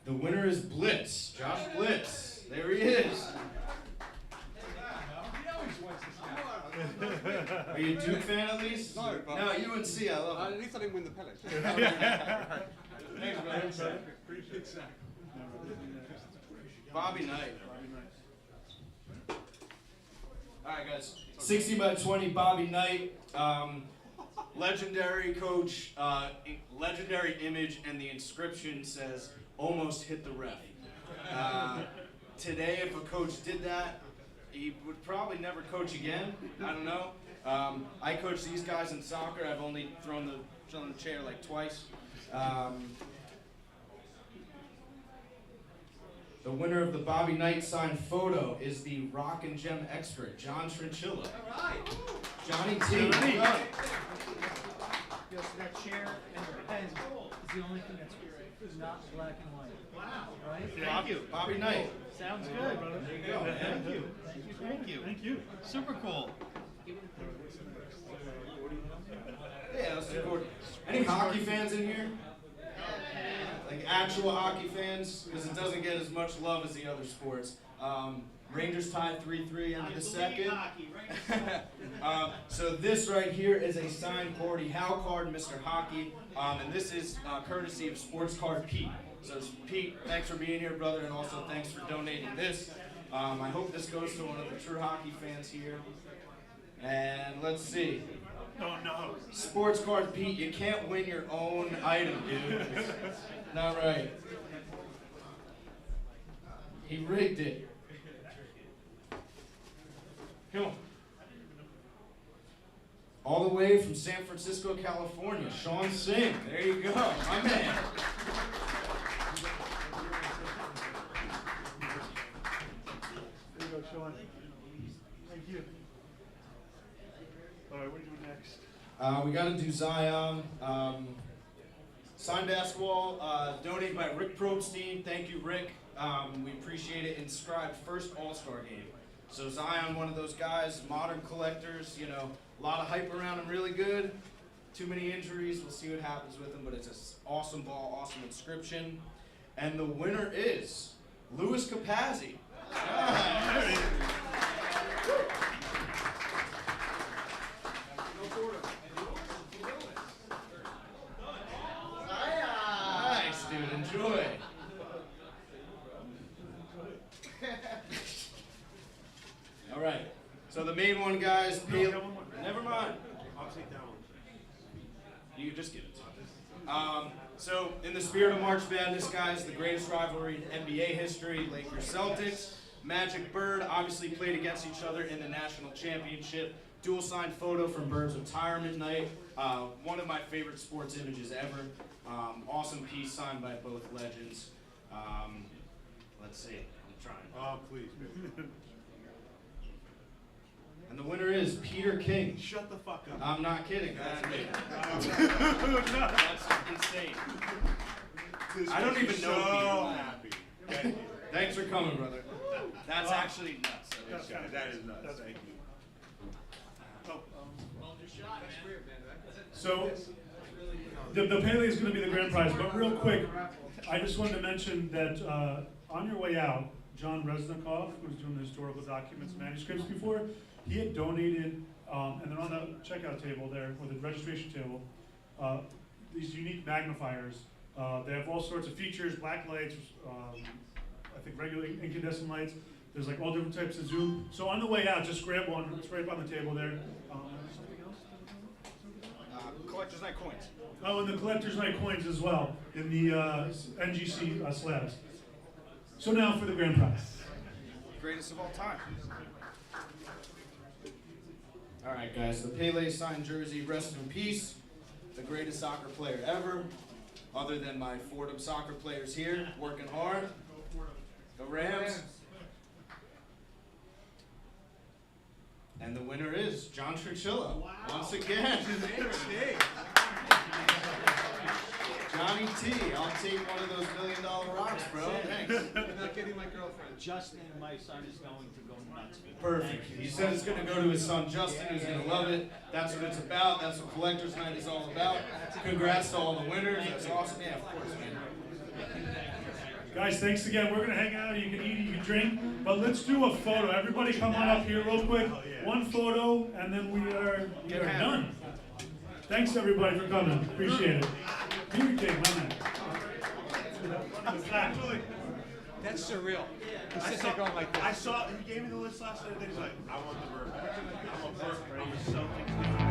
The winner is Blitz. Josh Blitz. There he is. Are you a Duke fan at least? No, but No, UNC, I love it. at least I didn't win the pellets. Thanks, brother. Bobby Knight. Alright guys, 60x20 Bobby Knight, legendary coach, legendary image, and the inscription says, almost hit the ref. Today, if a coach did that, he would probably never coach again. I don't know. I coach these guys in soccer. I've only thrown the chair like twice. The winner of the Bobby Knight signed photo is the rock and gem expert, John Trinchillo. All right. Johnny T. Well done. Yes, that chair and the pen is the only thing that's not black and white. Wow. Right? Thank you. Bobby Knight. Sounds good, brother. There you go, man. Thank you. Thank you. Thank you. Super cool. Yeah, let's record. Any hockey fans in here? Like actual hockey fans? Because it doesn't get as much love as the other sports. Rangers tied 3-3 into the second. So this right here is a signed Gordie Howe card, Mr. Hockey. And this is courtesy of SportsCardPete. So Pete, thanks for being here, brother, and also thanks for donating this. I hope this goes to one of the true hockey fans here. And let's see. Oh no. SportsCardPete, you can't win your own item, dude. Not right. He rigged it. Come on. All the way from San Francisco, California, Sean Singh. There you go, my man. There you go, Sean. Thank you. All right, what are you doing next? We got to do Zion. Signed basketball, donated by Rick Probstein. Thank you, Rick. We appreciate it. Inscribed first All-Star game. So Zion, one of those guys, modern collectors, you know, a lot of hype around him, really good. Too many injuries, we'll see what happens with him, but it's an awesome ball, awesome inscription. And the winner is Louis Capazzi. Nice. Nice, dude, enjoy. All right. So the main one, guys. Never mind. I'll take that one. You can just give it to me. So in the spirit of March Madness, guys, the greatest rivalry in NBA history, Lakers Celtics, Magic Bird obviously played against each other in the national championship. Dual signed photo from Bird's retirement night. One of my favorite sports images ever. Awesome piece signed by both legends. Let's see. I'm trying. Oh, please. And the winner is Peter King. Shut the fuck up. I'm not kidding. That's me. That's insane. I don't even know Peter. Happy. Thank you. Thanks for coming, brother. That's actually nuts. That is nuts. Thank you. So the Pele is going to be the grand prize, but real quick, I just wanted to mention that on your way out, John Reznikoff, who was doing the historical documents and manuscripts before, he had donated, and they're on the checkout table there, or the registration table, these unique magnifiers. They have all sorts of features, black lights, I think regular incandescent lights. There's like all different types of zoom. So on the way out, just grab one. It's right up on the table there. Something else? Collector's Night coins. Oh, and the Collector's Night coins as well in the NGC slabs. So now for the grand prize. Greatest of all time. All right, guys, the Pele signed jersey, rest in peace. The greatest soccer player ever, other than my Fordham soccer players here, working hard. The Rams. And the winner is John Trinchillo. Wow. Once again. Johnny T, I'll take one of those $1 million rocks, bro. Thanks. I'm not getting my girlfriend. Justin, my son, is going to go nuts. Perfect. He said it's going to go to his son Justin, who's going to love it. That's what it's about. That's what Collector's Night is all about. Congrats to all the winners. That's awesome. Yeah, of course, man. Guys, thanks again. We're going to hang out. You can eat, you can drink. But let's do a photo. Everybody come on up here real quick. One photo, and then we are done. Thanks, everybody, for coming. Appreciate it. Peter King, my man. That's surreal. He's sitting there going like this. I saw, he gave me the list last night, and he's like, I want the bird. I want bird. I was so thinking.